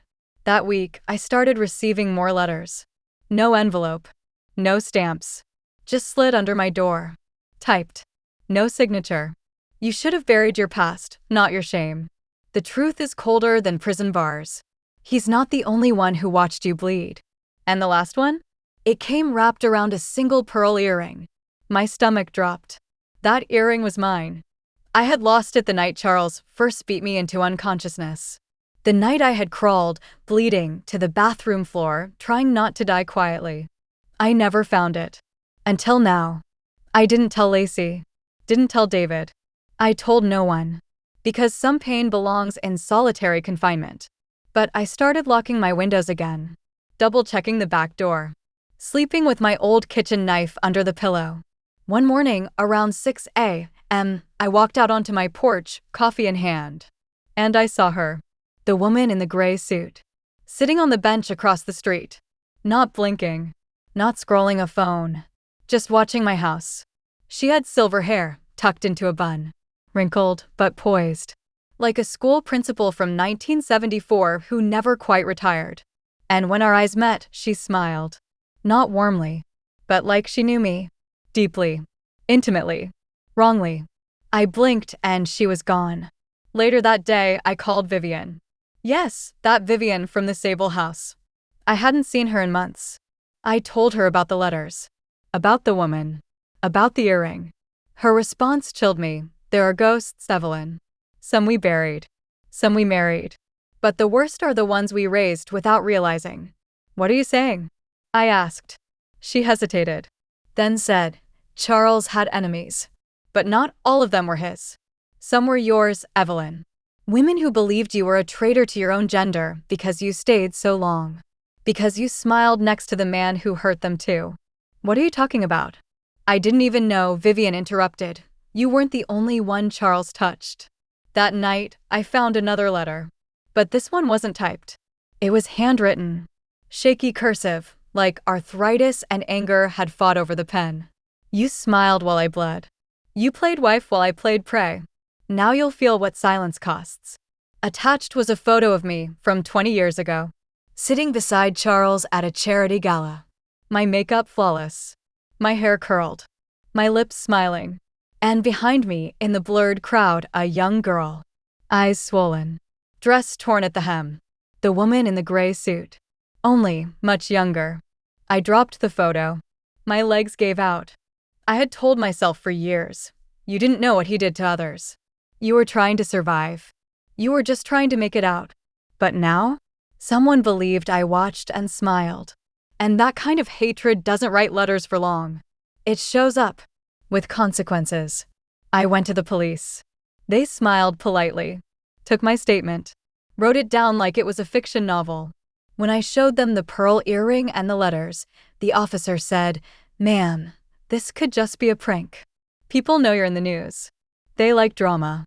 Speaker 1: That week, I started receiving more letters. No envelope. No stamps. Just slid under my door. Typed. No signature. You should have buried your past, not your shame. The truth is colder than prison bars. He's not the only one who watched you bleed. And the last one? It came wrapped around a single pearl earring. My stomach dropped. That earring was mine. I had lost it the night Charles first beat me into unconsciousness. The night I had crawled, bleeding, to the bathroom floor, trying not to die quietly. I never found it. Until now. I didn't tell Lacey. Didn't tell David. I told no one. Because some pain belongs in solitary confinement. But I started locking my windows again. Double-checking the back door. Sleeping with my old kitchen knife under the pillow. One morning, around 6 a.m., I walked out onto my porch, coffee in hand. And I saw her. The woman in the gray suit. Sitting on the bench across the street. Not blinking. Not scrolling a phone. Just watching my house. She had silver hair, tucked into a bun. Wrinkled, but poised. Like a school principal from 1974 who never quite retired. And when our eyes met, she smiled. Not warmly, but like she knew me. Deeply. Intimately. Wrongly. I blinked and she was gone. Later that day, I called Vivian. Yes, that Vivian from the Sable house. I hadn't seen her in months. I told her about the letters. About the woman. About the earring. Her response chilled me. There are ghosts, Evelyn. Some we buried. Some we married. But the worst are the ones we raised without realizing. What are you saying? I asked. She hesitated. Then said, Charles had enemies. But not all of them were his. Some were yours, Evelyn. Women who believed you were a traitor to your own gender because you stayed so long. Because you smiled next to the man who hurt them too. What are you talking about? I didn't even know, Vivian interrupted. You weren't the only one Charles touched. That night, I found another letter. But this one wasn't typed. It was handwritten. Shaky cursive, like arthritis and anger had fought over the pen. You smiled while I bled. You played wife while I played prey. Now you'll feel what silence costs. Attached was a photo of me from 20 years ago. Sitting beside Charles at a charity gala. My makeup flawless. My hair curled. My lips smiling. And behind me, in the blurred crowd, a young girl. Eyes swollen. Dress torn at the hem. The woman in the gray suit. Only much younger. I dropped the photo. My legs gave out. I had told myself for years. You didn't know what he did to others. You were trying to survive. You were just trying to make it out. But now? Someone believed I watched and smiled. And that kind of hatred doesn't write letters for long. It shows up. With consequences. I went to the police. They smiled politely. Took my statement. Wrote it down like it was a fiction novel. When I showed them the pearl earring and the letters, the officer said, "Ma'am, this could just be a prank. People know you're in the news. They like drama."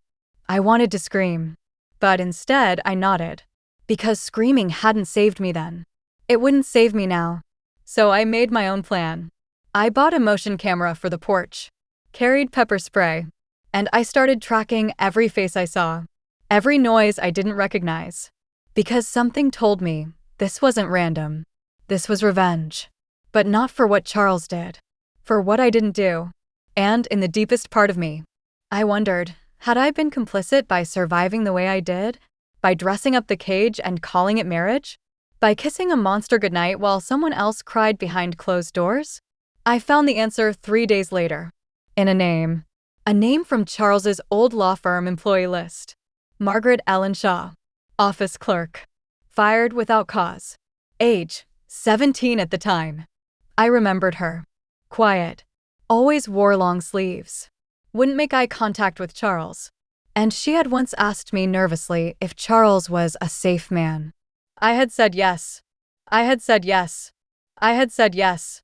Speaker 1: I wanted to scream. But instead, I nodded. Because screaming hadn't saved me then. It wouldn't save me now. So I made my own plan. I bought a motion camera for the porch. Carried pepper spray. And I started tracking every face I saw. Every noise I didn't recognize. Because something told me this wasn't random. This was revenge. But not for what Charles did. For what I didn't do. And in the deepest part of me, I wondered, had I been complicit by surviving the way I did? By dressing up the cage and calling it marriage? By kissing a monster goodnight while someone else cried behind closed doors? I found the answer 3 days later. In a name. A name from Charles's old law firm employee list. Margaret Ellen Shaw. Office clerk. Fired without cause. Age, 17 at the time. I remembered her. Quiet. Always wore long sleeves. Wouldn't make eye contact with Charles. And she had once asked me nervously if Charles was a safe man. I had said yes. I had said yes. I had said yes.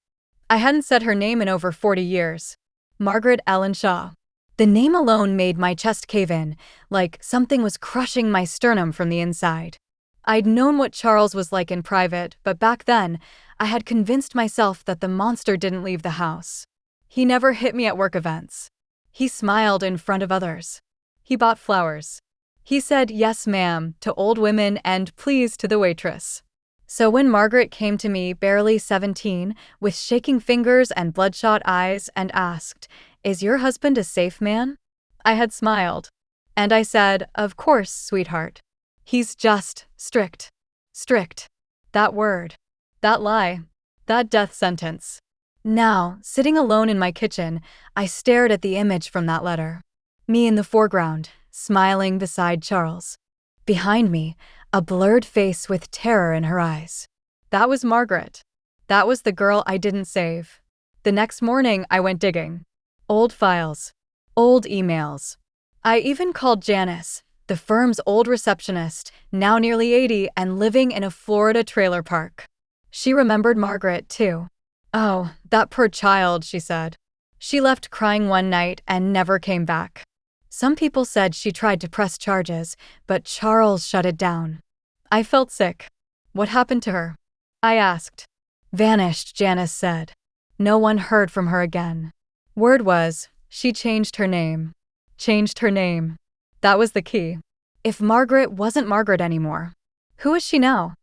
Speaker 1: I hadn't said her name in over 40 years. Margaret Ellen Shaw. The name alone made my chest cave in, like something was crushing my sternum from the inside. I'd known what Charles was like in private, but back then, I had convinced myself that the monster didn't leave the house. He never hit me at work events. He smiled in front of others. He bought flowers. He said yes ma'am to old women and please to the waitress. So when Margaret came to me, barely 17, with shaking fingers and bloodshot eyes and asked, "Is your husband a safe man?" I had smiled. And I said, "Of course, sweetheart. He's just strict. Strict. That word. That lie. That death sentence." Now, sitting alone in my kitchen, I stared at the image from that letter. Me in the foreground, smiling beside Charles. Behind me, a blurred face with terror in her eyes. That was Margaret. That was the girl I didn't save. The next morning, I went digging. Old files. Old emails. I even called Janice, the firm's old receptionist, now nearly 80 and living in a Florida trailer park. She remembered Margaret, too. "Oh, that poor child," she said. "She left crying one night and never came back." Some people said she tried to press charges, but Charles shut it down. I felt sick. "What happened to her?" I asked. "Vanished," Janice said. No one heard from her again. Word was, she changed her name. Changed her name. That was the key. If Margaret wasn't Margaret anymore, who is she now?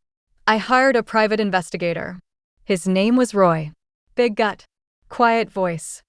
Speaker 1: I hired a private investigator. His name was Roy. Big gut. Quiet voice.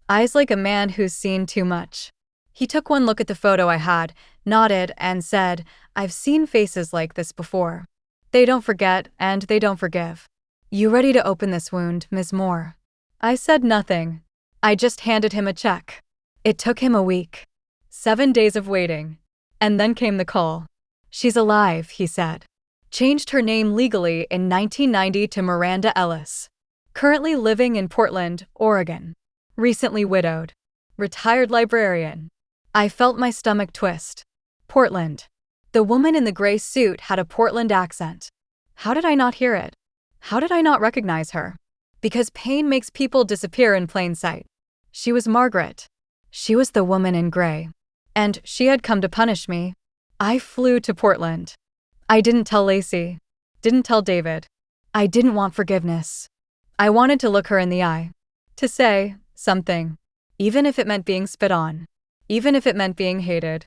Speaker 1: Eyes like a man who's seen too much. He took one look at the photo I had, nodded, and said, "I've seen faces like this before. They don't forget, and they don't forgive. You ready to open this wound, Ms. Moore?" I said nothing. I just handed him a check. It took him a week. 7 days of waiting. And then came the call. "She's alive," he said. Changed her name legally in 1990 to Miranda Ellis. Currently living in Portland, Oregon. Recently widowed. Retired librarian. I felt my stomach twist. Portland. The woman in the gray suit had a Portland accent. How did I not hear it? How did I not recognize her? Because pain makes people disappear in plain sight. She was Margaret. She was the woman in gray. And she had come to punish me. I flew to Portland. I didn't tell Lacey. Didn't tell David. I didn't want forgiveness. I wanted to look her in the eye. To say something. Even if it meant being spit on. Even if it meant being hated.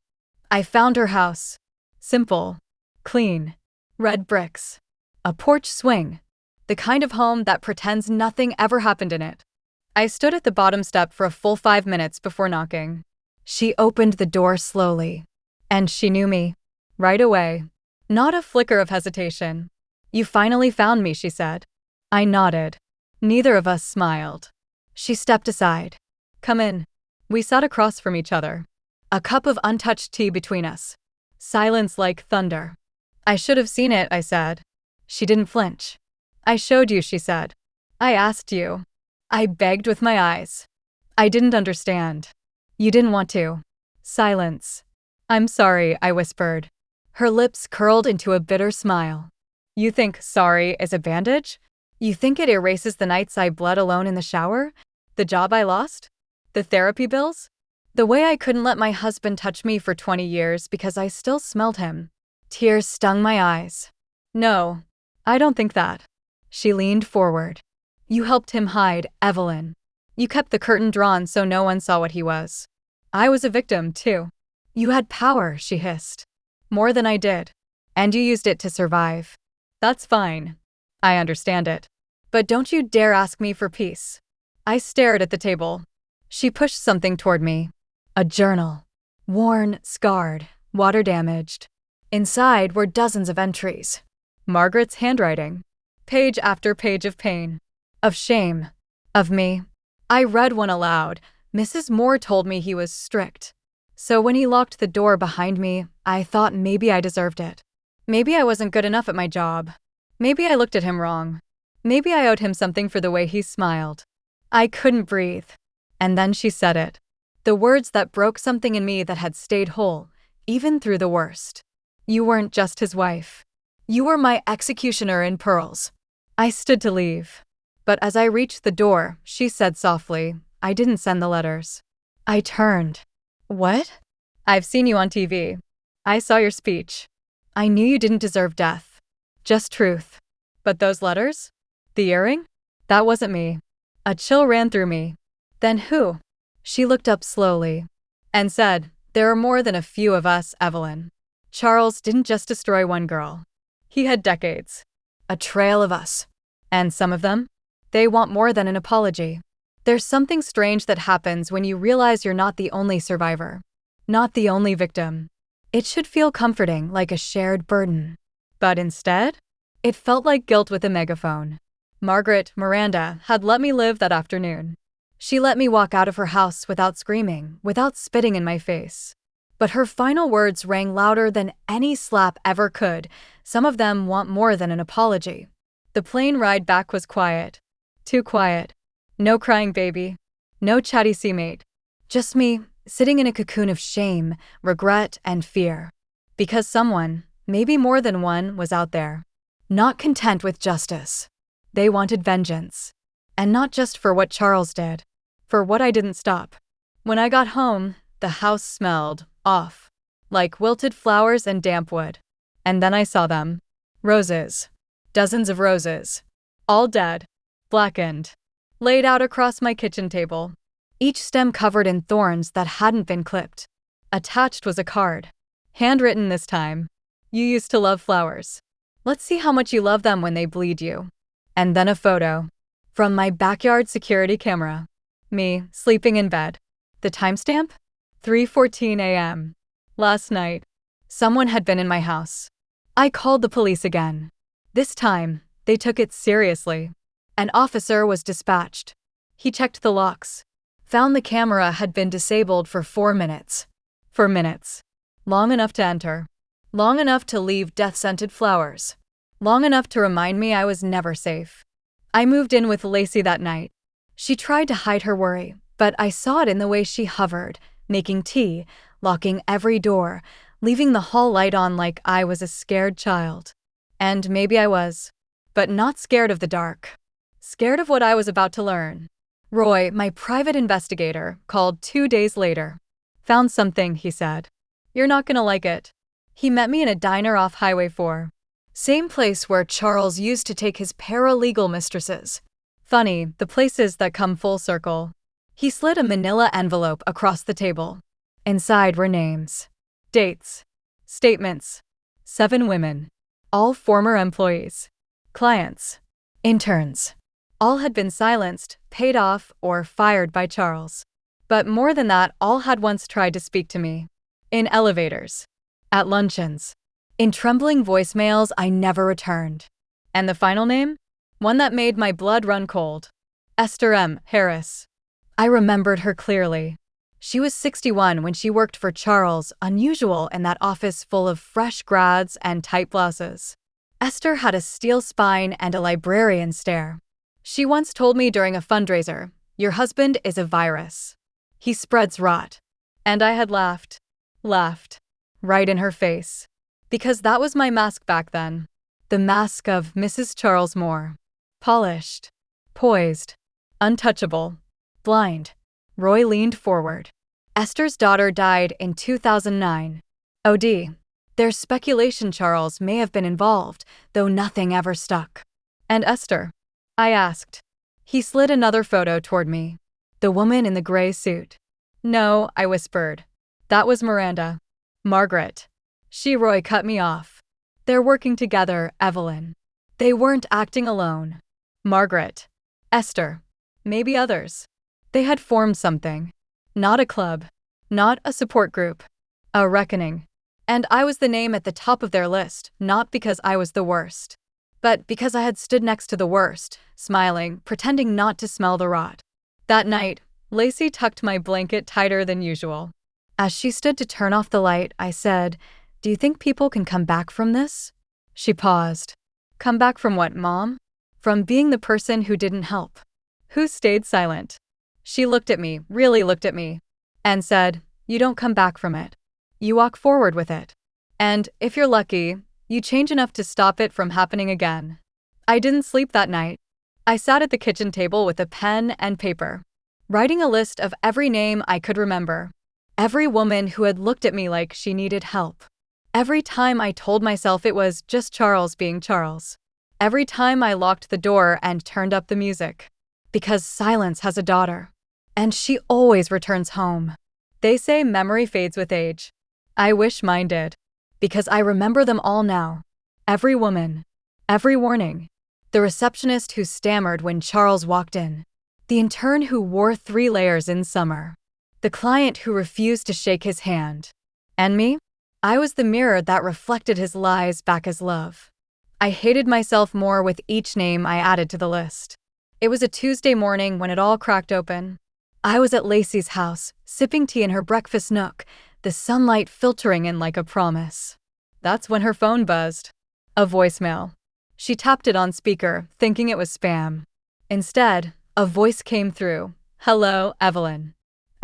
Speaker 1: I found her house. Simple. Clean. Red bricks. A porch swing. The kind of home that pretends nothing ever happened in it. I stood at the bottom step for a full 5 minutes before knocking. She opened the door slowly. And she knew me. Right away. Not a flicker of hesitation. "You finally found me," she said. I nodded. Neither of us smiled. She stepped aside. "Come in." We sat across from each other. A cup of untouched tea between us. Silence like thunder. "I should have seen it," I said. She didn't flinch. "I showed you," she said. "I asked you." I begged with my eyes. "I didn't understand." "You didn't want to." Silence. "I'm sorry," I whispered. Her lips curled into a bitter smile. "You think sorry is a bandage? You think it erases the nights I bled alone in the shower? The job I lost? The therapy bills? The way I couldn't let my husband touch me for 20 years because I still smelled him?" Tears stung my eyes. "No, I don't think that." She leaned forward. "You helped him hide, Evelyn. You kept the curtain drawn so no one saw what he was. I was a victim, too. You had power," she hissed. "More than I did. And you used it to survive. That's fine. I understand it. But don't you dare ask me for peace." I stared at the table. She pushed something toward me. A journal. Worn, scarred, water-damaged. Inside were dozens of entries. Margaret's handwriting. Page after page of pain. Of shame. Of me. I read one aloud. "Mrs. Moore told me he was strict. So when he locked the door behind me, I thought maybe I deserved it. Maybe I wasn't good enough at my job. Maybe I looked at him wrong. Maybe I owed him something for the way he smiled." I couldn't breathe. And then she said it. The words that broke something in me that had stayed whole, even through the worst. "You weren't just his wife. You were my executioner in pearls." I stood to leave. But as I reached the door, she said softly, "I didn't send the letters." I turned. "What?" "I've seen you on TV. I saw your speech. I knew you didn't deserve death. Just truth. But those letters? The earring? That wasn't me." A chill ran through me. "Then who?" She looked up slowly. And said, "There are more than a few of us, Evelyn. Charles didn't just destroy one girl. He had decades. A trail of us. And some of them? They want more than an apology. There's something strange that happens when you realize you're not the only survivor. not the only victim. It should feel comforting, like a shared burden. But instead, it felt like guilt with a megaphone. Margaret, Miranda, had let me live that afternoon. She let me walk out of her house without screaming, without spitting in my face. But her final words rang louder than any slap ever could. Some of them want more than an apology. The plane ride back was quiet. Too quiet. No crying baby. No chatty seamate. Just me, sitting in a cocoon of shame, regret, and fear. Because someone, maybe more than one, was out there. Not content with justice. They wanted vengeance. And not just for what Charles did. For what I didn't stop. When I got home, the house smelled off. Like wilted flowers and damp wood. And then I saw them. Roses. Dozens of roses. All dead. Blackened. Laid out across my kitchen table. Each stem covered in thorns that hadn't been clipped. Attached was a card. Handwritten this time. You used to love flowers. Let's see how much you love them when they bleed you. And then a photo. From my backyard security camera. Me, sleeping in bed. The timestamp? 3:14 a.m. Last night. Someone had been in my house. I called the police again. This time, they took it seriously. An officer was dispatched. He checked the locks. Found the camera had been disabled for 4 minutes. 4 minutes. Long enough to enter. Long enough to leave death-scented flowers. Long enough to remind me I was never safe. I moved in with Lacey that night. She tried to hide her worry, but I saw it in the way she hovered, making tea, locking every door, leaving the hall light on like I was a scared child. And maybe I was. But not scared of the dark. Scared of what I was about to learn. Roy, my private investigator, called 2 days later. Found something, he said. You're not gonna like it. He met me in a diner off Highway 4. Same place where Charles used to take his paralegal mistresses. Funny, the places that come full circle. He slid a manila envelope across the table. Inside were names. Dates. Statements. 7 women. All former employees. Clients. Interns. All had been silenced, paid off, or fired by Charles. But more than that, all had once tried to speak to me. In elevators. At luncheons. In trembling voicemails I never returned. And the final name? One that made my blood run cold. Esther M. Harris. I remembered her clearly. She was 61 when she worked for Charles, unusual in that office full of fresh grads and tight blouses. Esther had a steel spine and a librarian stare. She once told me during a fundraiser, "Your husband is a virus. He spreads rot." And I had laughed. Laughed. Right in her face. Because that was my mask back then. The mask of Mrs. Charles Moore. Polished. Poised. Untouchable. Blind. Roy leaned forward. Esther's daughter died in 2009. OD. There's speculation Charles may have been involved, though nothing ever stuck. And Esther? I asked. He slid another photo toward me. The woman in the gray suit. No, I whispered. That was Miranda. Margaret. Roy cut me off. They're working together, Evelyn. They weren't acting alone. Margaret. Esther. Maybe others. They had formed something. Not a club. Not a support group. A reckoning. And I was the name at the top of their list, not because I was the worst. But because I had stood next to the worst, smiling, pretending not to smell the rot. That night, Lacey tucked my blanket tighter than usual. As she stood to turn off the light, I said, "Do you think people can come back from this?" She paused. Come back from what, Mom? From being the person who didn't help. Who stayed silent. She looked at me, really looked at me, and said, "You don't come back from it. You walk forward with it. And, if you're lucky, you change enough to stop it from happening again." I didn't sleep that night. I sat at the kitchen table with a pen and paper, writing a list of every name I could remember. Every woman who had looked at me like she needed help. Every time I told myself it was just Charles being Charles. Every time I locked the door and turned up the music. Because silence has a daughter. And she always returns home. They say memory fades with age. I wish mine did. Because I remember them all now. Every woman. Every warning. The receptionist who stammered when Charles walked in. The intern who wore 3 layers in summer. The client who refused to shake his hand. And me? I was the mirror that reflected his lies back as love. I hated myself more with each name I added to the list. It was a Tuesday morning when it all cracked open. I was at Lacey's house, sipping tea in her breakfast nook, the sunlight filtering in like a promise. That's when her phone buzzed. A voicemail. She tapped it on speaker, thinking it was spam. Instead, a voice came through. "Hello, Evelyn.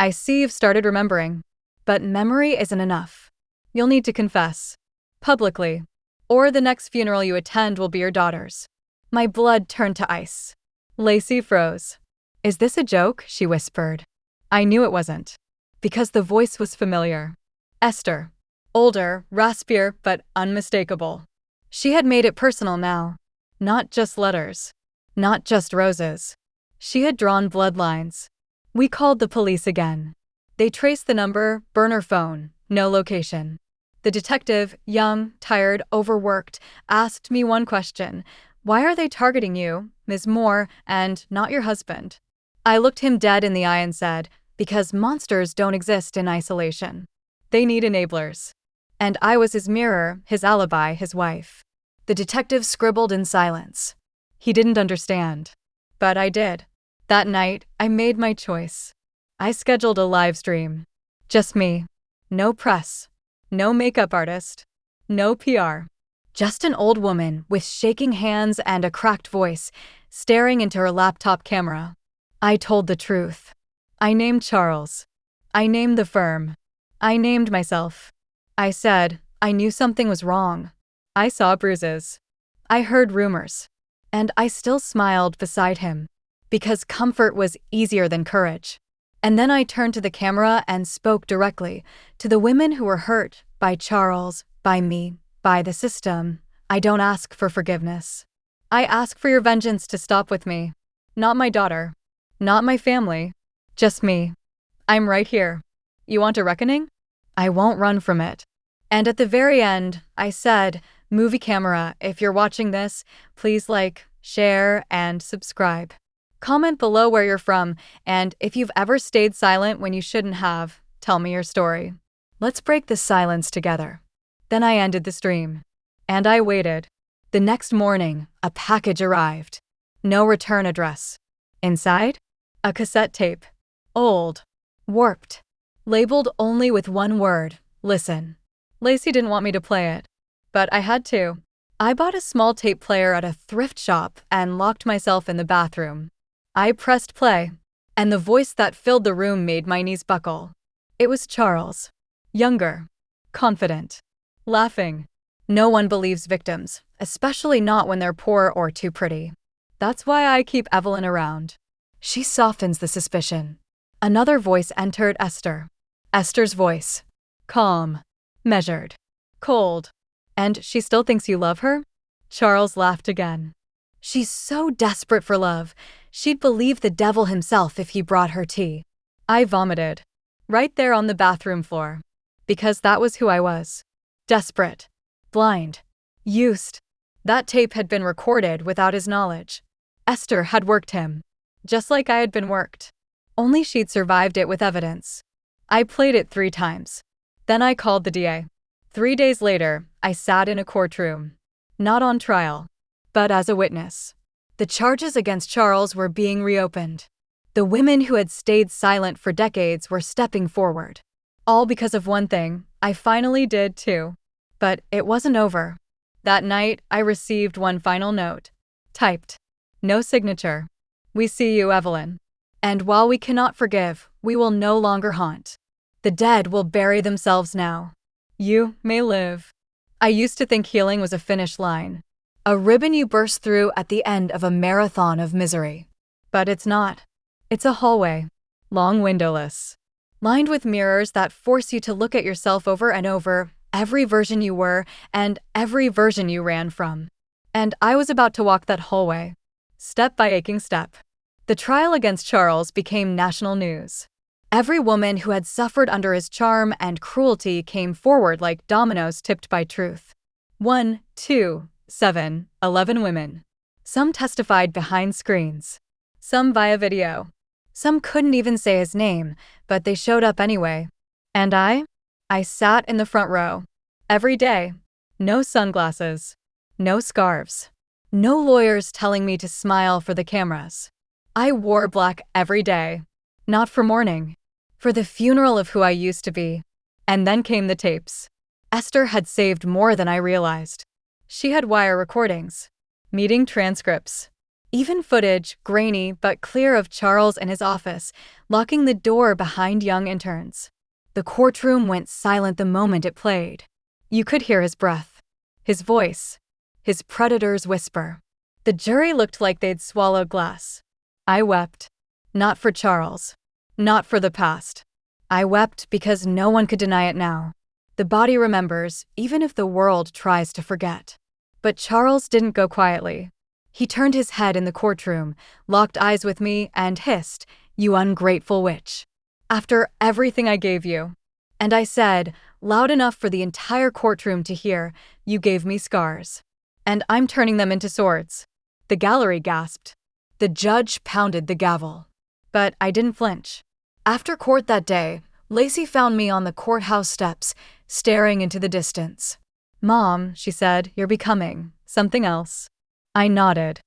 Speaker 1: I see you've started remembering. But memory isn't enough. You'll need to confess. Publicly. Or the next funeral you attend will be your daughter's." My blood turned to ice. Lacey froze. "Is this a joke?" she whispered. I knew it wasn't. Because the voice was familiar. Esther. Older, raspier, but unmistakable. She had made it personal now. Not just letters. Not just roses. She had drawn bloodlines. We called the police again. They traced the number, burner phone, no location. The detective, young, tired, overworked, asked me one question. "Why are they targeting you, Ms. Moore, and not your husband?" I looked him dead in the eye and said, "Because monsters don't exist in isolation. They need enablers." And I was his mirror, his alibi, his wife. The detective scribbled in silence. He didn't understand. But I did. That night, I made my choice. I scheduled a live stream. Just me. No press. No makeup artist. No PR. Just an old woman with shaking hands and a cracked voice, staring into her laptop camera. I told the truth. I named Charles. I named the firm. I named myself. I said, I knew something was wrong. I saw bruises. I heard rumors. And I still smiled beside him. Because comfort was easier than courage. And then I turned to the camera and spoke directly to the women who were hurt by Charles, by me, by the system. I don't ask for forgiveness. I ask for your vengeance to stop with me. Not my daughter. Not my family. Just me. I'm right here. You want a reckoning? I won't run from it. And at the very end, I said, "Movie camera, if you're watching this, please like, share, and subscribe. Comment below where you're from, and if you've ever stayed silent when you shouldn't have, tell me your story. Let's break the silence together." Then I ended the stream. And I waited. The next morning, a package arrived. No return address. Inside? A cassette tape. Old. Warped. Labeled only with one word, "Listen." Lacey didn't want me to play it. But I had to. I bought a small tape player at a thrift shop and locked myself in the bathroom. I pressed play, and the voice that filled the room made my knees buckle. It was Charles. Younger. Confident. Laughing. No one believes victims, especially not when they're poor or too pretty. That's why I keep Evelyn around. She softens the suspicion. Another voice entered Esther. Esther's voice. Calm. Measured. Cold. "And she still thinks you love her?" Charles laughed again. "She's so desperate for love, she'd believe the devil himself if he brought her tea." I vomited. Right there on the bathroom floor. Because that was who I was. Desperate. Blind. Used. That tape had been recorded without his knowledge. Esther had worked him. Just like I had been worked. Only she'd survived it with evidence. I played it 3 times. Then I called the DA. 3 days later, I sat in a courtroom. Not on trial, but as a witness. The charges against Charles were being reopened. The women who had stayed silent for decades were stepping forward. All because of one thing, I finally did too. But it wasn't over. That night, I received one final note. Typed. No signature. "We see you, Evelyn. And while we cannot forgive, we will no longer haunt. The dead will bury themselves now. You may live." I used to think healing was a finish line. A ribbon you burst through at the end of a marathon of misery. But it's not. It's a hallway. Long windowless. Lined with mirrors that force you to look at yourself over and over, every version you were and every version you ran from. And I was about to walk that hallway. Step by aching step. The trial against Charles became national news. Every woman who had suffered under his charm and cruelty came forward like dominoes tipped by truth. 1, 2, 7, 11 women. Some testified behind screens. Some via video. Some couldn't even say his name, but they showed up anyway. And I sat in the front row. Every day. No sunglasses. No scarves. No lawyers telling me to smile for the cameras. I wore black every day. Not for mourning. For the funeral of who I used to be. And then came the tapes. Esther had saved more than I realized. She had wire recordings. Meeting transcripts. Even footage, grainy but clear, of Charles in his office, locking the door behind young interns. The courtroom went silent the moment it played. You could hear his breath. His voice. His predator's whisper. The jury looked like they'd swallowed glass. I wept. Not for Charles. Not for the past. I wept because no one could deny it now. The body remembers, even if the world tries to forget. But Charles didn't go quietly. He turned his head in the courtroom, locked eyes with me, and hissed, "You ungrateful witch. After everything I gave you." And I said, loud enough for the entire courtroom to hear, "You gave me scars. And I'm turning them into swords." The gallery gasped. The judge pounded the gavel. But I didn't flinch. After court that day, Lacey found me on the courthouse steps, staring into the distance. "Mom," she said, "you're becoming something else." I nodded.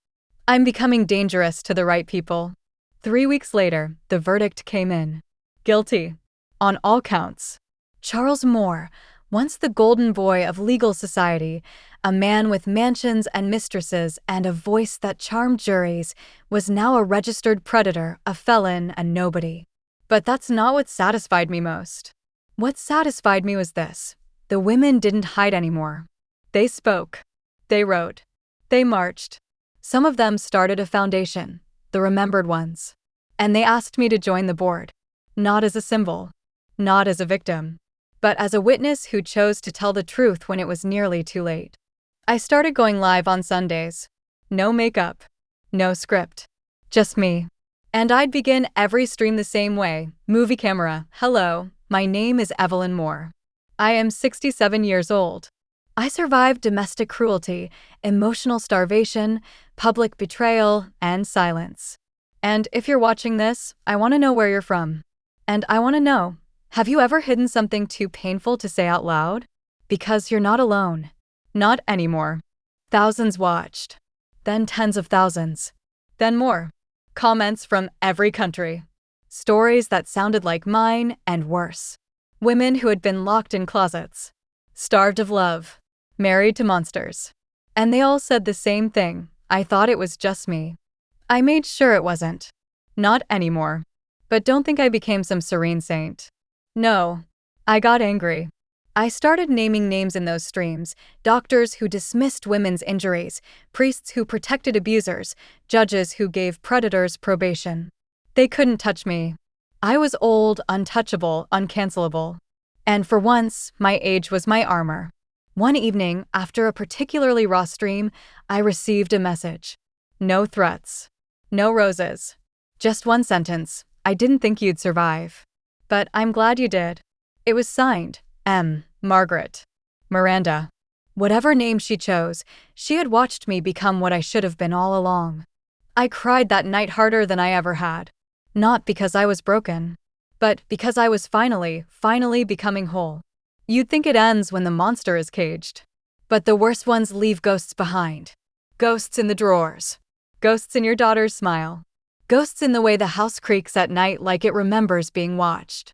Speaker 1: I'm becoming dangerous to the right people. 3 weeks later, the verdict came in. Guilty. On all counts. Charles Moore, once the golden boy of legal society, a man with mansions and mistresses and a voice that charmed juries, was now a registered predator, a felon, a nobody. But that's not what satisfied me most. What satisfied me was this. The women didn't hide anymore. They spoke. They wrote. They marched. Some of them started a foundation, the remembered ones. And they asked me to join the board. Not as a symbol. Not as a victim. But as a witness who chose to tell the truth when it was nearly too late. I started going live on Sundays. No makeup. No script. Just me. And I'd begin every stream the same way. Movie camera. "Hello, my name is Evelyn Moore. I am 67 years old. I survived domestic cruelty, emotional starvation, public betrayal, and silence. And if you're watching this, I want to know where you're from. And I want to know, have you ever hidden something too painful to say out loud? Because you're not alone. Not anymore." Thousands watched. Then tens of thousands. Then more. Comments from every country. Stories that sounded like mine and worse. Women who had been locked in closets. Starved of love. Married to monsters. And they all said the same thing. I thought it was just me. I made sure it wasn't. Not anymore. But don't think I became some serene saint. No. I got angry. I started naming names in those streams, doctors who dismissed women's injuries, priests who protected abusers, judges who gave predators probation. They couldn't touch me. I was old, untouchable, uncancelable. And for once, my age was my armor. One evening, after a particularly raw stream, I received a message. No threats. No roses. Just one sentence. "I didn't think you'd survive. But I'm glad you did." It was signed, M. Margaret. Miranda. Whatever name she chose, she had watched me become what I should have been all along. I cried that night harder than I ever had. Not because I was broken, but because I was finally becoming whole. You'd think it ends when the monster is caged. But the worst ones leave ghosts behind. Ghosts in the drawers. Ghosts in your daughter's smile. Ghosts in the way the house creaks at night like it remembers being watched.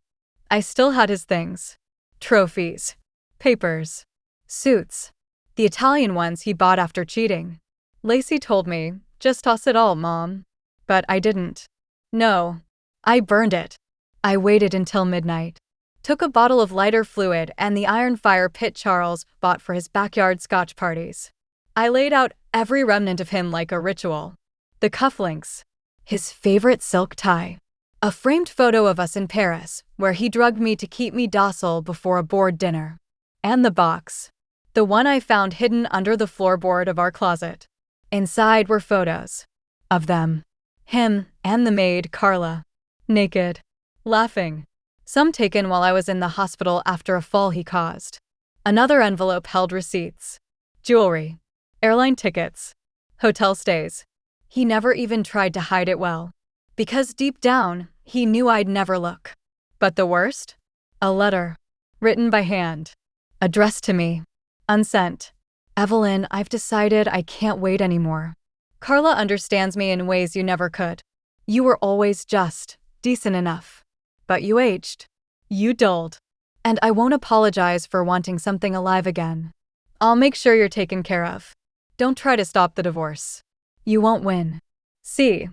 Speaker 1: I still had his things. Trophies. Papers. Suits. The Italian ones he bought after cheating. Lacey told me, "Just toss it all, Mom." But I didn't. No. I burned it. I waited until midnight. Took a bottle of lighter fluid and the iron fire pit Charles bought for his backyard Scotch parties. I laid out every remnant of him like a ritual. The cufflinks. His favorite silk tie. A framed photo of us in Paris, where he drugged me to keep me docile before a bored dinner. And the box. The one I found hidden under the floorboard of our closet. Inside were photos. Of them. Him and the maid, Carla. Naked. Laughing. Some taken while I was in the hospital after a fall he caused. Another envelope held receipts. Jewelry. Airline tickets. Hotel stays. He never even tried to hide it well. Because deep down, he knew I'd never look. But the worst? A letter. Written by hand. Addressed to me. Unsent. Evelyn, I've decided I can't wait anymore. Carla understands me in ways you never could. You were always just, decent enough. But you aged. You dulled. And I won't apologize for wanting something alive again. I'll make sure you're taken care of. Don't try to stop the divorce. You won't win. See,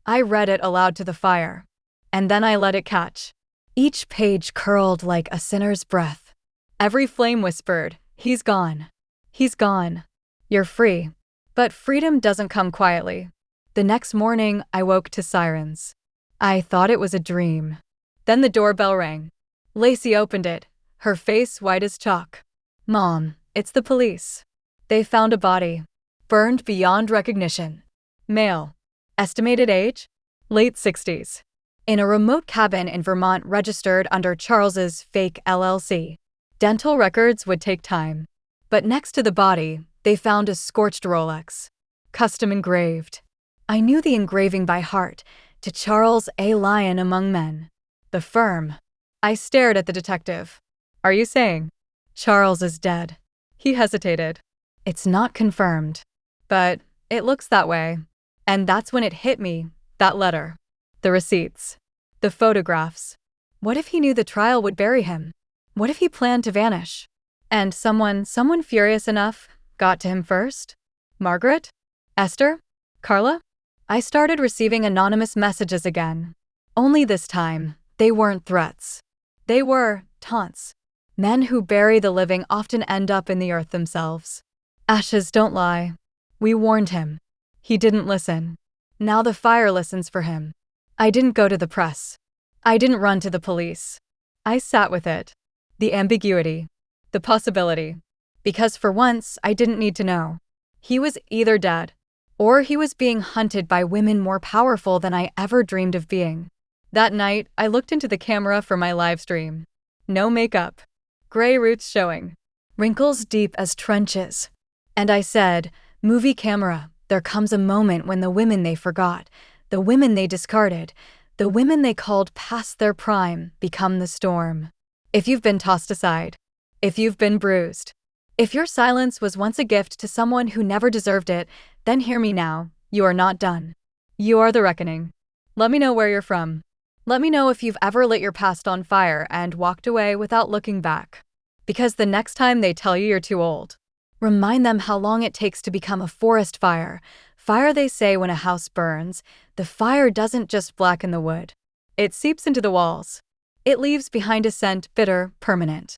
Speaker 1: I read it aloud to the fire. And then I let it catch. Each page curled like a sinner's breath. Every flame whispered, he's gone. He's gone. You're free. But freedom doesn't come quietly. The next morning, I woke to sirens. I thought it was a dream. Then the doorbell rang. Lacey opened it, her face white as chalk. Mom, it's the police. They found a body. Burned beyond recognition. Male. Estimated age? Late 60s. In a remote cabin in Vermont registered under Charles's fake LLC. Dental records would take time. But next to the body, they found a scorched Rolex. Custom engraved. I knew the engraving by heart, to Charles A. Lyon among men. The firm. I stared at the detective. Are you saying? Charles is dead. He hesitated. It's not confirmed. But it looks that way. And that's when it hit me, that letter. The receipts. The photographs. What if he knew the trial would bury him? What if he planned to vanish? And someone furious enough got to him first? Margaret? Esther? Carla? I started receiving anonymous messages again. Only this time, they weren't threats. They were taunts. Men who bury the living often end up in the earth themselves. Ashes don't lie. We warned him. He didn't listen. Now the fire listens for him. I didn't go to the press. I didn't run to the police. I sat with it. The ambiguity. The possibility. Because for once, I didn't need to know. He was either dead, or he was being hunted by women more powerful than I ever dreamed of being. That night, I looked into the camera for my live stream. No makeup. Gray roots showing. Wrinkles deep as trenches. And I said, movie camera, there comes a moment when the women they forgot, the women they discarded, the women they called past their prime, become the storm. If you've been tossed aside. If you've been bruised. If your silence was once a gift to someone who never deserved it, then hear me now, you are not done. You are the reckoning. Let me know where you're from. Let me know if you've ever lit your past on fire and walked away without looking back. Because the next time they tell you you're too old, remind them how long it takes to become a forest fire. Fire, they say, when a house burns, the fire doesn't just blacken the wood. It seeps into the walls. It leaves behind a scent bitter, permanent.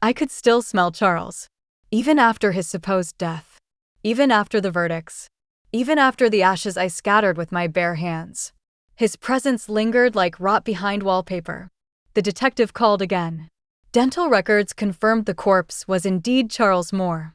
Speaker 1: I could still smell Charles. Even after his supposed death. Even after the verdicts. Even after the ashes I scattered with my bare hands. His presence lingered like rot behind wallpaper. The detective called again. Dental records confirmed the corpse was indeed Charles Moore.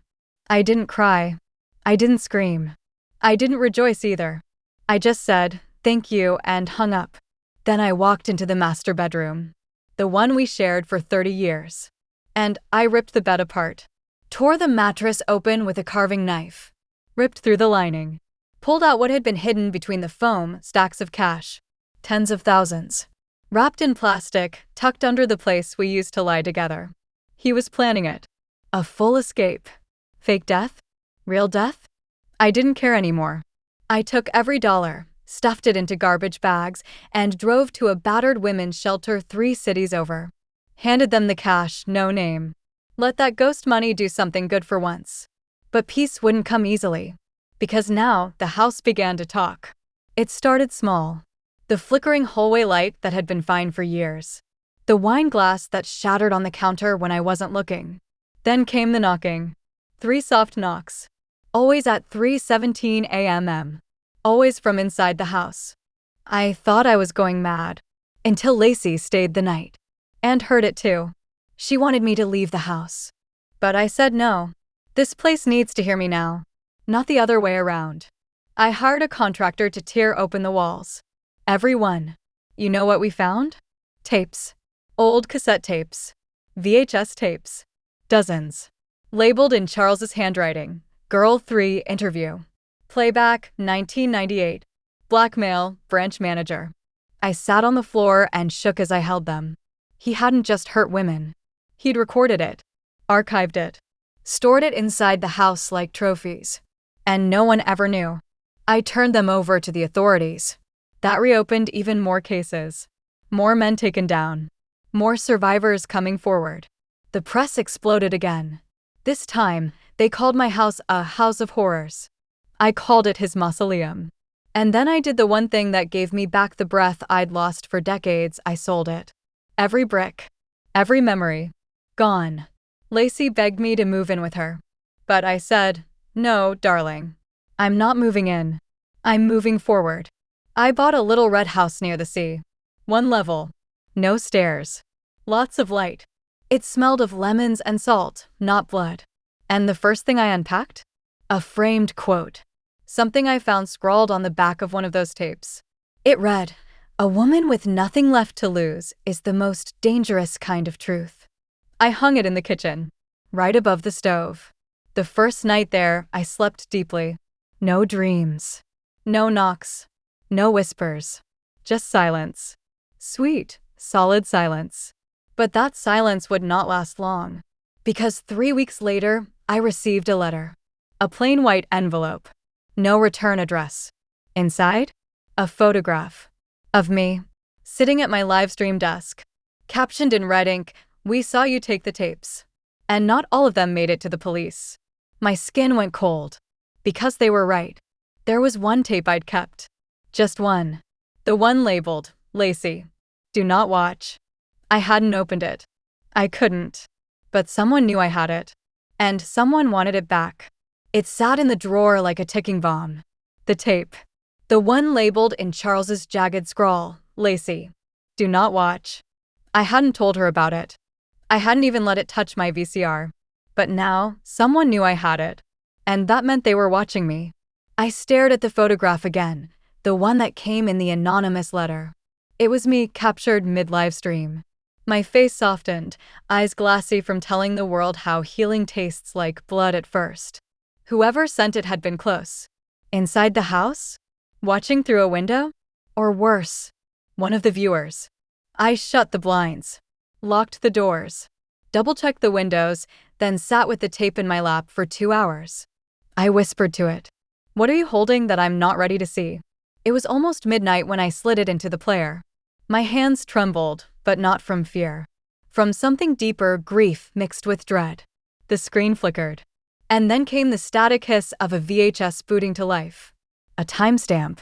Speaker 1: I didn't cry. I didn't scream. I didn't rejoice either. I just said, thank you, and hung up. Then I walked into the master bedroom. The one we shared for 30 years. And I ripped the bed apart. Tore the mattress open with a carving knife. Ripped through the lining. Pulled out what had been hidden between the foam, stacks of cash. Tens of thousands. Wrapped in plastic, tucked under the place we used to lie together. He was planning it. A full escape. Fake death? Real death? I didn't care anymore. I took every dollar, stuffed it into garbage bags, and drove to a battered women's shelter 3 cities over. Handed them the cash, no name. Let that ghost money do something good for once. But peace wouldn't come easily. Because now the house began to talk. It started small. The flickering hallway light that had been fine for years. The wine glass that shattered on the counter when I wasn't looking. Then came the knocking. 3 soft knocks. Always at 3:17 a.m. Always from inside the house. I thought I was going mad. Until Lacey stayed the night. And heard it too. She wanted me to leave the house. But I said no. This place needs to hear me now. Not the other way around. I hired a contractor to tear open the walls. Every one. You know what we found? Tapes. Old cassette tapes. VHS tapes. Dozens. Labeled in Charles's handwriting. Girl 3 interview. Playback 1998. Blackmail, branch manager. I sat on the floor and shook as I held them. He hadn't just hurt women. He'd recorded it, archived it, stored it inside the house like trophies. And no one ever knew. I turned them over to the authorities. That reopened even more cases. More men taken down. More survivors coming forward. The press exploded again. This time, they called my house a house of horrors. I called it his mausoleum. And then I did the one thing that gave me back the breath I'd lost for decades. I sold it. Every brick. Every memory. Gone. Lacey begged me to move in with her. But I said, no, darling. I'm not moving in. I'm moving forward. I bought a little red house near the sea. 1 level. No stairs. Lots of light. It smelled of lemons and salt, not blood. And the first thing I unpacked? A framed quote. Something I found scrawled on the back of one of those tapes. It read, "A woman with nothing left to lose is the most dangerous kind of truth." I hung it in the kitchen, right above the stove. The first night there, I slept deeply. No dreams. No knocks. No whispers. Just silence. Sweet, solid silence. But that silence would not last long. Because 3 weeks later, I received a letter. A plain white envelope. No return address. Inside, a photograph of me, sitting at my livestream desk. Captioned in red ink, "We saw you take the tapes." And not all of them made it to the police. My skin went cold. Because they were right. There was one tape I'd kept. Just one. The one labeled, "Lacey. Do not watch." I hadn't opened it. I couldn't. But someone knew I had it. And someone wanted it back. It sat in the drawer like a ticking bomb. The tape. The one labeled in Charles's jagged scrawl, "Lacey. Do not watch." I hadn't told her about it. I hadn't even let it touch my VCR. But now, someone knew I had it. And that meant they were watching me. I stared at the photograph again, the one that came in the anonymous letter. It was me captured mid-livestream. My face softened, eyes glassy from telling the world how healing tastes like blood at first. Whoever sent it had been close. Inside the house? Watching through a window? Or worse, one of the viewers. I shut the blinds, locked the doors, double-checked the windows, then sat with the tape in my lap for 2 hours. I whispered to it, "What are you holding that I'm not ready to see?" It was almost midnight when I slid it into the player. My hands trembled, but not from fear. From something deeper, grief mixed with dread. The screen flickered. And then came the static hiss of a VHS booting to life. A timestamp.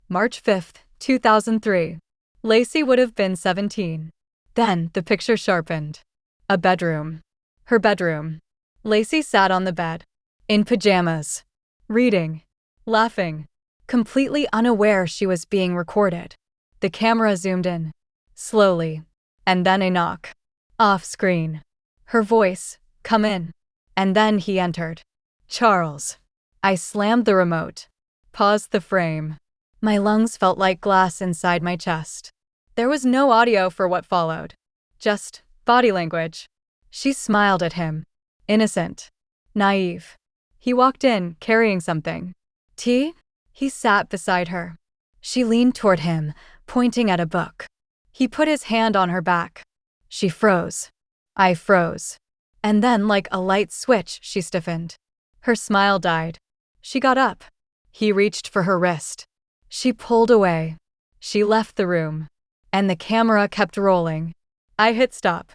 Speaker 1: March 5th, 2003. Lacey would have been 17. Then the picture sharpened. A bedroom. Her bedroom. Lacey sat on the bed. In pajamas. Reading. Laughing. Completely unaware she was being recorded. The camera zoomed in. Slowly. And then a knock. Off screen. Her voice, "Come in." And then he entered. Charles. I slammed the remote. Paused the frame. My lungs felt like glass inside my chest. There was no audio for what followed. Just body language. She smiled at him. Innocent. Naive. He walked in, carrying something. Tea? He sat beside her. She leaned toward him, pointing at a book. He put his hand on her back. She froze. I froze. And then, like a light switch, she stiffened. Her smile died. She got up. He reached for her wrist. She pulled away. She left the room. And the camera kept rolling. I hit stop.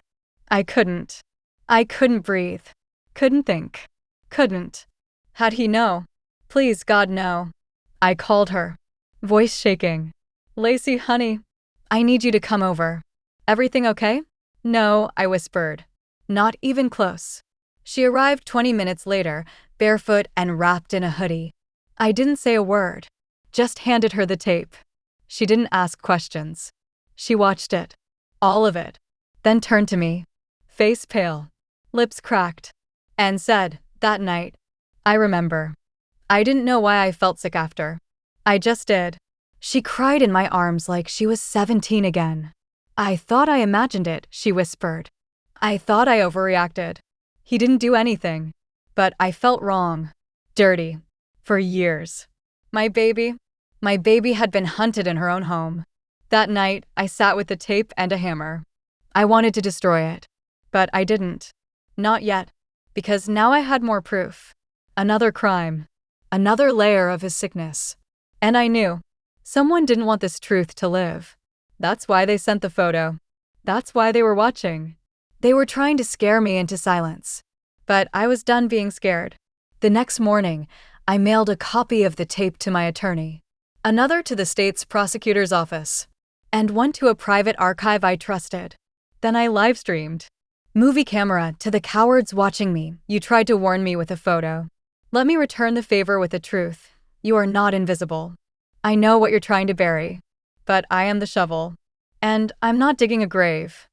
Speaker 1: I couldn't. I couldn't breathe. Couldn't think. Couldn't. Had he no? Please, God, no. I called her. Voice shaking. Lacey, honey. I need you to come over. Everything okay? No, I whispered. Not even close. She arrived 20 minutes later, barefoot and wrapped in a hoodie. I didn't say a word. Just handed her the tape. She didn't ask questions. She watched it. All of it. Then turned to me. Face pale. Lips cracked. And said, that night. I remember. I didn't know why I felt sick after. I just did. She cried in my arms like she was 17 again. I thought I imagined it, she whispered. I thought I overreacted. He didn't do anything. But I felt wrong. Dirty. For years. My baby had been hunted in her own home. That night, I sat with the tape and a hammer. I wanted to destroy it. But I didn't. Not yet. Because now I had more proof. Another crime. Another layer of his sickness. And I knew. Someone didn't want this truth to live. That's why they sent the photo. That's why they were watching. They were trying to scare me into silence. But I was done being scared. The next morning, I mailed a copy of the tape to my attorney, another to the state's prosecutor's office, and one to a private archive I trusted. Then I live-streamed. Movie camera, to the cowards watching me, you tried to warn me with a photo. Let me return the favor with the truth. You are not invisible. I know what you're trying to bury. But I am the shovel. And I'm not digging a grave.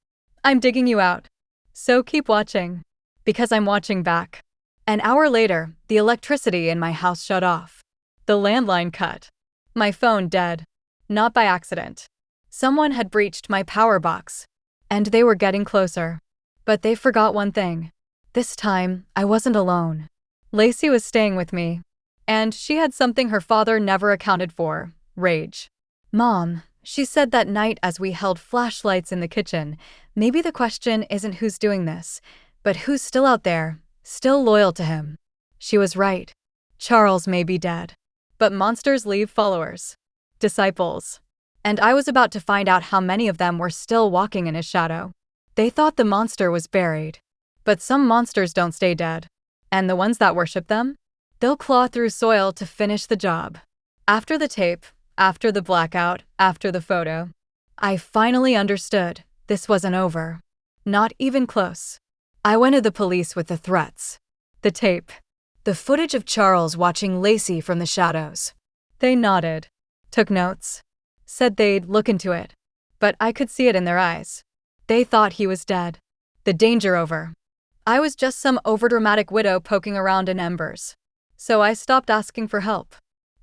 Speaker 1: I'm digging you out. So keep watching. Because I'm watching back. An hour later, the electricity in my house shut off. The landline cut. My phone dead. Not by accident. Someone had breached my power box. And they were getting closer. But they forgot one thing. This time, I wasn't alone. Lacey was staying with me. And she had something her father never accounted for: rage. Mom, she said that night as we held flashlights in the kitchen, maybe the question isn't who's doing this, but who's still out there, still loyal to him. She was right. Charles may be dead. But monsters leave followers. Disciples. And I was about to find out how many of them were still walking in his shadow. They thought the monster was buried. But some monsters don't stay dead. And the ones that worship them? They'll claw through soil to finish the job. After the tape, after the blackout, after the photo, I finally understood this wasn't over. Not even close. I went to the police with the threats. The tape. The footage of Charles watching Lacey from the shadows. They nodded. Took notes. Said they'd look into it. But I could see it in their eyes. They thought he was dead. The danger over. I was just some overdramatic widow poking around in embers. So I stopped asking for help.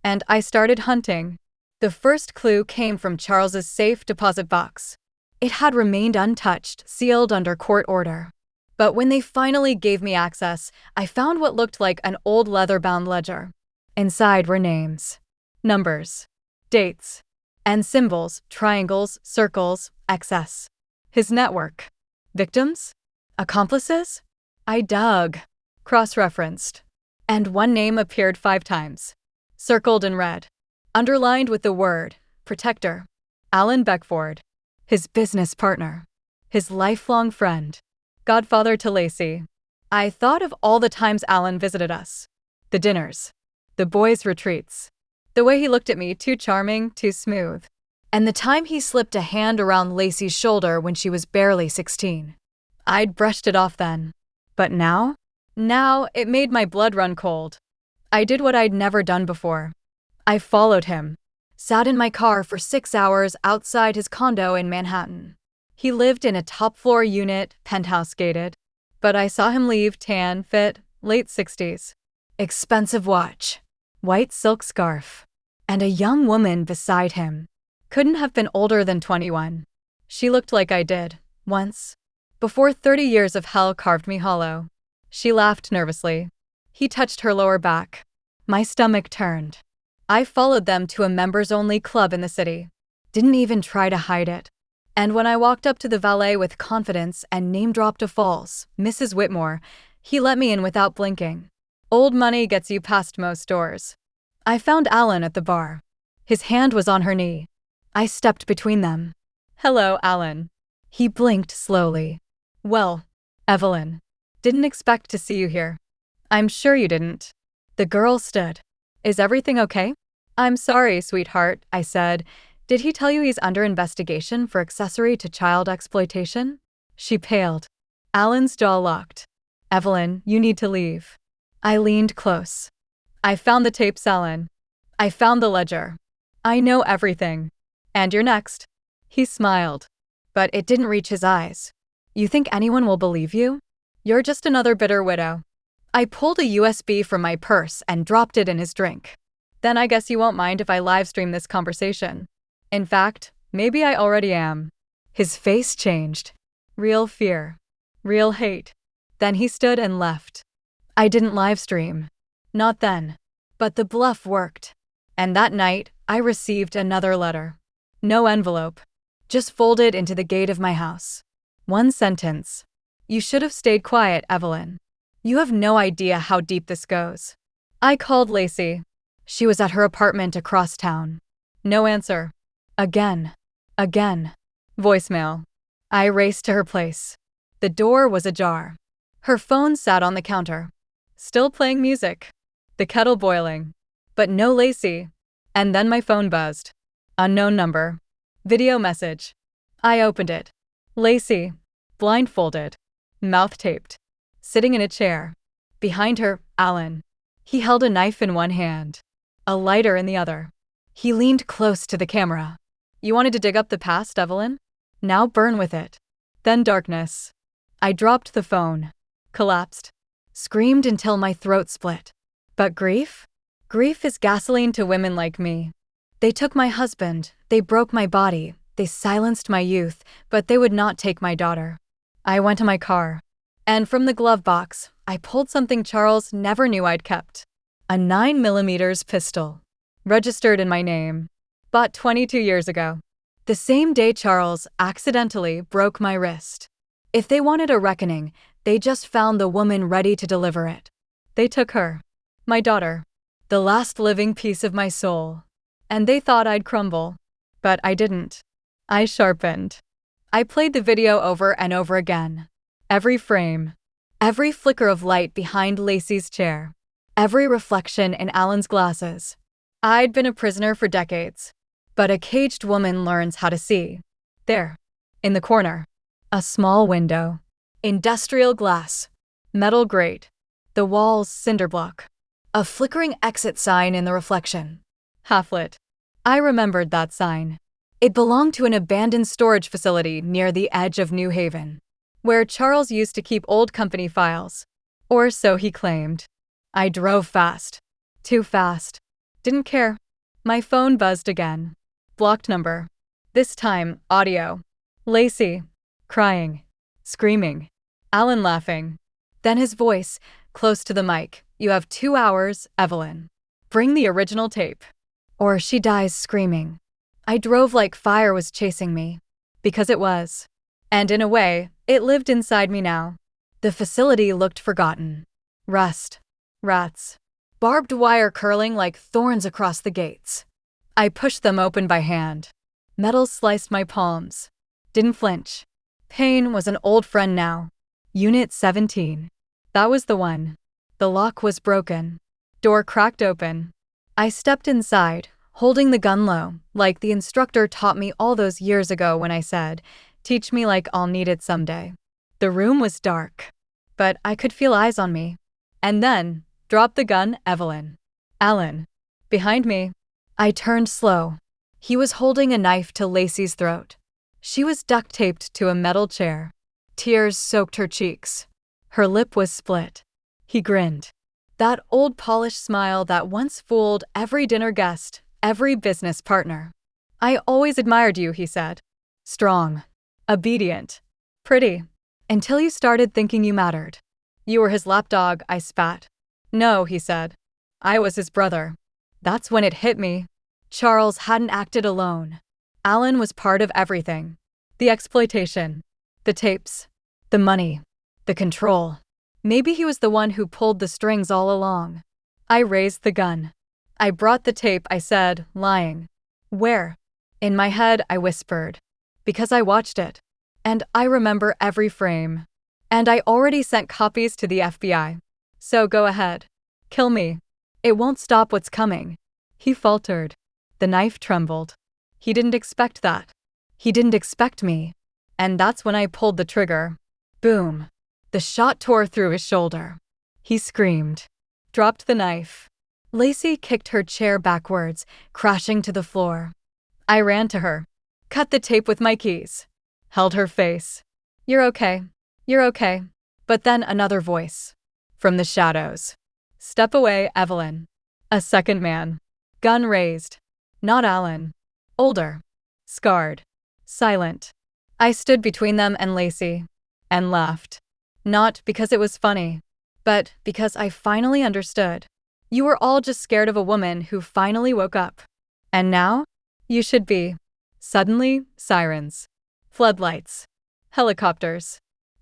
Speaker 1: And I started hunting. The first clue came from Charles's safe deposit box. It had remained untouched, sealed under court order. But when they finally gave me access, I found what looked like an old leather-bound ledger. Inside were names, numbers, dates, and symbols: triangles, circles, XS. His network. Victims? Accomplices? I dug. Cross-referenced. And one name appeared 5 times. Circled in red. Underlined with the word, protector. Alan Beckford. His business partner. His lifelong friend. Godfather to Lacey. I thought of all the times Alan visited us. The dinners. The boys' retreats. The way he looked at me, too charming, too smooth. And the time he slipped a hand around Lacey's shoulder when she was barely 16. I'd brushed it off then. But now? Now, it made my blood run cold. I did what I'd never done before. I followed him. Sat in my car for 6 hours outside his condo in Manhattan. He lived in a top-floor unit, penthouse gated. But I saw him leave, tan, fit, late 60s. Expensive watch. White silk scarf. And a young woman beside him. Couldn't have been older than 21. She looked like I did, once. Before 30 years of hell carved me hollow. She laughed nervously. He touched her lower back. My stomach turned. I followed them to a members-only club in the city. Didn't even try to hide it. And when I walked up to the valet with confidence and name-dropped a false, Mrs. Whitmore, he let me in without blinking. Old money gets you past most doors. I found Alan at the bar. His hand was on her knee. I stepped between them. Hello, Alan. He blinked slowly. Well, Evelyn. Didn't expect to see you here. I'm sure you didn't. The girl stood. Is everything okay? I'm sorry, sweetheart, I said. Did he tell you he's under investigation for accessory to child exploitation? She paled. Alan's jaw locked. Evelyn, you need to leave. I leaned close. I found the tapes, Alan. I found the ledger. I know everything. And you're next. He smiled. But it didn't reach his eyes. You think anyone will believe you? You're just another bitter widow. I pulled a USB from my purse and dropped it in his drink. Then I guess you won't mind if I livestream this conversation. In fact, maybe I already am. His face changed. Real fear. Real hate. Then he stood and left. I didn't livestream. Not then. But the bluff worked. And that night, I received another letter. No envelope. Just folded into the gate of my house. One sentence. You should have stayed quiet, Evelyn. You have no idea how deep this goes. I called Lacey. She was at her apartment across town. No answer. Again. Again. Voicemail. I raced to her place. The door was ajar. Her phone sat on the counter. Still playing music. The kettle boiling. But no Lacey. And then my phone buzzed. Unknown number. Video message. I opened it. Lacey. Blindfolded. Mouth taped. Sitting in a chair. Behind her, Alan. He held a knife in one hand. A lighter in the other. He leaned close to the camera. You wanted to dig up the past, Evelyn? Now burn with it. Then darkness. I dropped the phone. Collapsed. Screamed until my throat split. But grief? Grief is gasoline to women like me. They took my husband, they broke my body, they silenced my youth, but they would not take my daughter. I went to my car. And from the glove box, I pulled something Charles never knew I'd kept. A 9mm pistol. Registered in my name. Bought 22 years ago. The same day Charles accidentally broke my wrist. If they wanted a reckoning, they just found the woman ready to deliver it. They took her. My daughter. The last living piece of my soul. And they thought I'd crumble. But I didn't. I sharpened. I played the video over and over again. Every frame. Every flicker of light behind Lacey's chair. Every reflection in Alan's glasses. I'd been a prisoner for decades. But a caged woman learns how to see. There. In the corner. A small window. Industrial glass. Metal grate. The walls cinder block. A flickering exit sign in the reflection. Half-lit. I remembered that sign. It belonged to an abandoned storage facility near the edge of New Haven, where Charles used to keep old company files. Or so he claimed. I drove fast. Too fast. Didn't care. My phone buzzed again. Blocked number. This time, audio. Lacey. Crying. Screaming. Alan laughing. Then his voice, close to the mic. You have 2 hours, Evelyn. Bring the original tape. Or she dies screaming. I drove like fire was chasing me. Because it was. And in a way, it lived inside me now. The facility looked forgotten. Rust. Rats. Barbed wire curling like thorns across the gates. I pushed them open by hand. Metal sliced my palms. Didn't flinch. Pain was an old friend now. Unit 17. That was the one. The lock was broken. Door cracked open. I stepped inside, holding the gun low, like the instructor taught me all those years ago when I said, "Teach me like I'll need it someday." The room was dark, but I could feel eyes on me. And then, drop the gun, Evelyn. Alan. Behind me. I turned slow. He was holding a knife to Lacey's throat. She was duct-taped to a metal chair. Tears soaked her cheeks. Her lip was split. He grinned. That old polished smile that once fooled every dinner guest, every business partner. I always admired you, he said. Strong. Obedient. Pretty. Until you started thinking you mattered. You were his lapdog, I spat. No, he said. I was his brother. That's when it hit me. Charles hadn't acted alone. Alan was part of everything. The exploitation. The tapes. The money. The control. Maybe he was the one who pulled the strings all along. I raised the gun. I brought the tape, I said, lying. Where? In my head, I whispered. Because I watched it. And I remember every frame. And I already sent copies to the FBI. So go ahead. Kill me. It won't stop what's coming. He faltered. The knife trembled. He didn't expect that. He didn't expect me. And that's when I pulled the trigger. Boom. The shot tore through his shoulder. He screamed. Dropped the knife. Lacey kicked her chair backwards, crashing to the floor. I ran to her. Cut the tape with my keys. Held her face. You're okay. You're okay. But then another voice. From the shadows. Step away, Evelyn. A second man. Gun raised. Not Alan. Older. Scarred. Silent. I stood between them and Lacey. And laughed. Not because it was funny, but because I finally understood. You were all just scared of a woman who finally woke up. And now? You should be. Suddenly, sirens. Floodlights. Helicopters.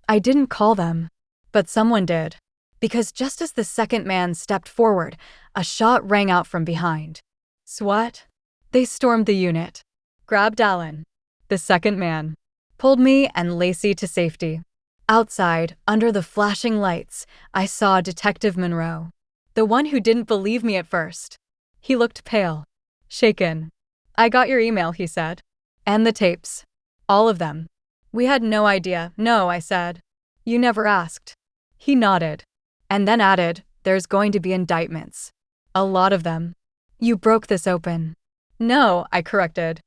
Speaker 1: I didn't call them, but someone did. Because just as the second man stepped forward, a shot rang out from behind. SWAT? They stormed the unit, grabbed Alan, the second man, pulled me and Lacey to safety. Outside, under the flashing lights, I saw Detective Monroe, the one who didn't believe me at first. He looked pale, shaken. "I got your email," he said. "And the tapes. All of them." "We had no idea." "No," I said. "You never asked." He nodded, and then added, "There's going to be indictments. A lot of them. You broke this open." "No," I corrected.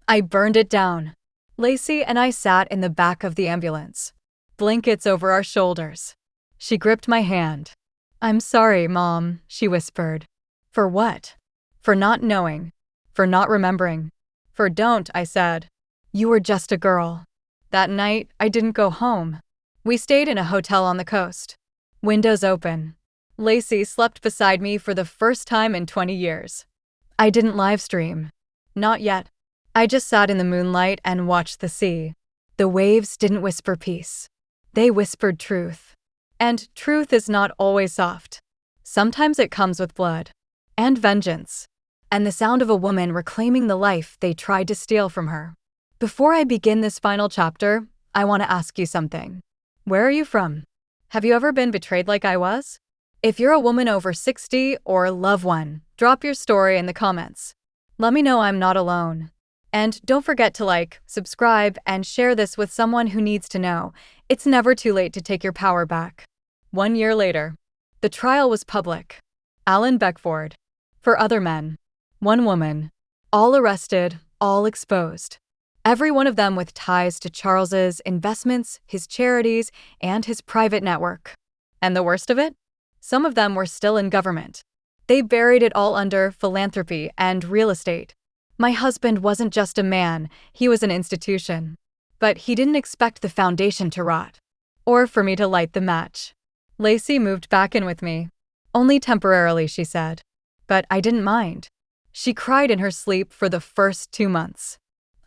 Speaker 1: "I burned it down." Lacey and I sat in the back of the ambulance, blankets over our shoulders. She gripped my hand. "I'm sorry, Mom," she whispered. "For what?" "For not knowing. For not remembering." "For don't," I said. "You were just a girl." That night, I didn't go home. We stayed in a hotel on the coast. Windows open. Lacey slept beside me for the first time in 20 years. I didn't live stream. Not yet. I just sat in the moonlight and watched the sea. The waves didn't whisper peace. They whispered truth. And truth is not always soft. Sometimes it comes with blood. And vengeance. And the sound of a woman reclaiming the life they tried to steal from her. Before I begin this final chapter, I want to ask you something. Where are you from? Have you ever been betrayed like I was? If you're a woman over 60 or love one, drop your story in the comments. Let me know I'm not alone. And don't forget to like, subscribe, and share this with someone who needs to know. It's never too late to take your power back. 1 year later. The trial was public. Alan Beckford. 4 other men. 1 woman. All arrested, all exposed. Every one of them with ties to Charles's investments, his charities, and his private network. And the worst of it? Some of them were still in government. They buried it all under philanthropy and real estate. My husband wasn't just a man, he was an institution. But he didn't expect the foundation to rot. Or for me to light the match. Lacey moved back in with me. Only temporarily, she said. But I didn't mind. She cried in her sleep for the first 2 months.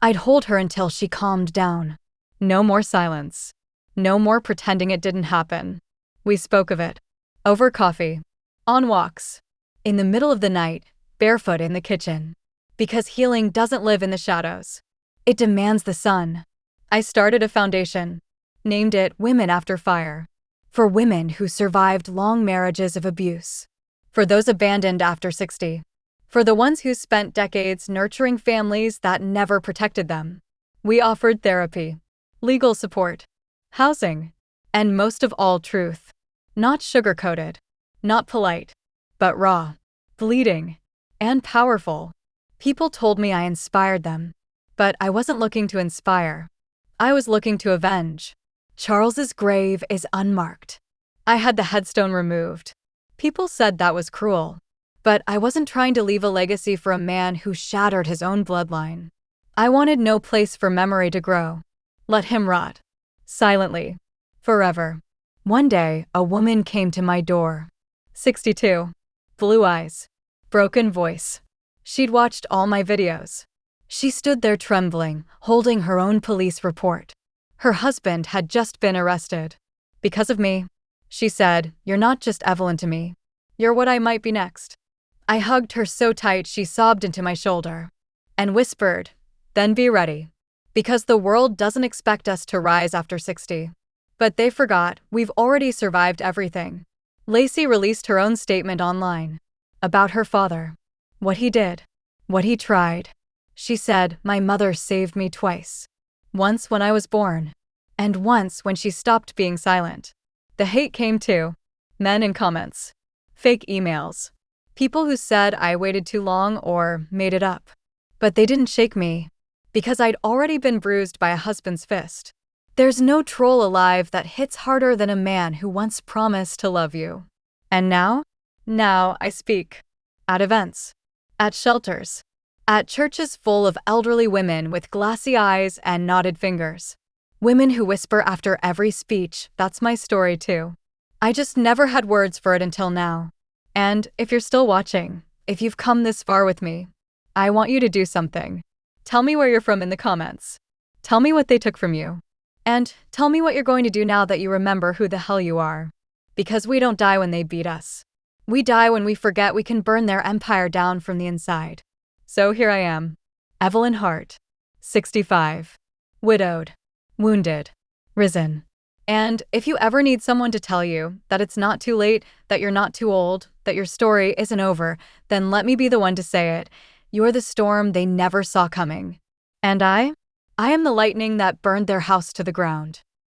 Speaker 1: I'd hold her until she calmed down. No more silence. No more pretending it didn't happen. We spoke of it. Over coffee. On walks. In the middle of the night, barefoot in the kitchen. Because healing doesn't live in the shadows. It demands the sun. I started a foundation. Named it Women After Fire. For women who survived long marriages of abuse. For those abandoned after 60. For the ones who spent decades nurturing families that never protected them. We offered therapy, legal support, housing, and most of all, truth. Not sugar-coated, not polite, but raw, bleeding, and powerful. People told me I inspired them, but I wasn't looking to inspire. I was looking to avenge. Charles's grave is unmarked. I had the headstone removed. People said that was cruel. But I wasn't trying to leave a legacy for a man who shattered his own bloodline. I wanted no place for memory to grow. Let him rot. Silently. Forever. One day, a woman came to my door. 62. Blue eyes. Broken voice. She'd watched all my videos. She stood there trembling, holding her own police report. Her husband had just been arrested. Because of me. She said, "You're not just Evelyn to me. You're what I might be next." I hugged her so tight she sobbed into my shoulder. And whispered, "Then be ready. Because the world doesn't expect us to rise after 60. But they forgot, we've already survived everything." Lacey released her own statement online. About her father. What he did. What he tried. She said, "My mother saved me twice. Once when I was born. And once when she stopped being silent." The hate came too. Men in comments. Fake emails. People who said I waited too long or made it up. But they didn't shake me. Because I'd already been bruised by a husband's fist. There's no troll alive that hits harder than a man who once promised to love you. And now? Now I speak. At events. At shelters. At churches full of elderly women with glassy eyes and knotted fingers. Women who whisper after every speech, "That's my story too." I just never had words for it until now. And if you're still watching, if you've come this far with me, I want you to do something. Tell me where you're from in the comments. Tell me what they took from you. And tell me what you're going to do now that you remember who the hell you are. Because we don't die when they beat us. We die when we forget we can burn their empire down from the inside. So here I am. Evelyn Hart. 65. Widowed. Wounded. Risen. And if you ever need someone to tell you that it's not too late, that you're not too old, that your story isn't over, then let me be the one to say it. You're the storm they never saw coming. And I am the lightning that burned their house to the ground.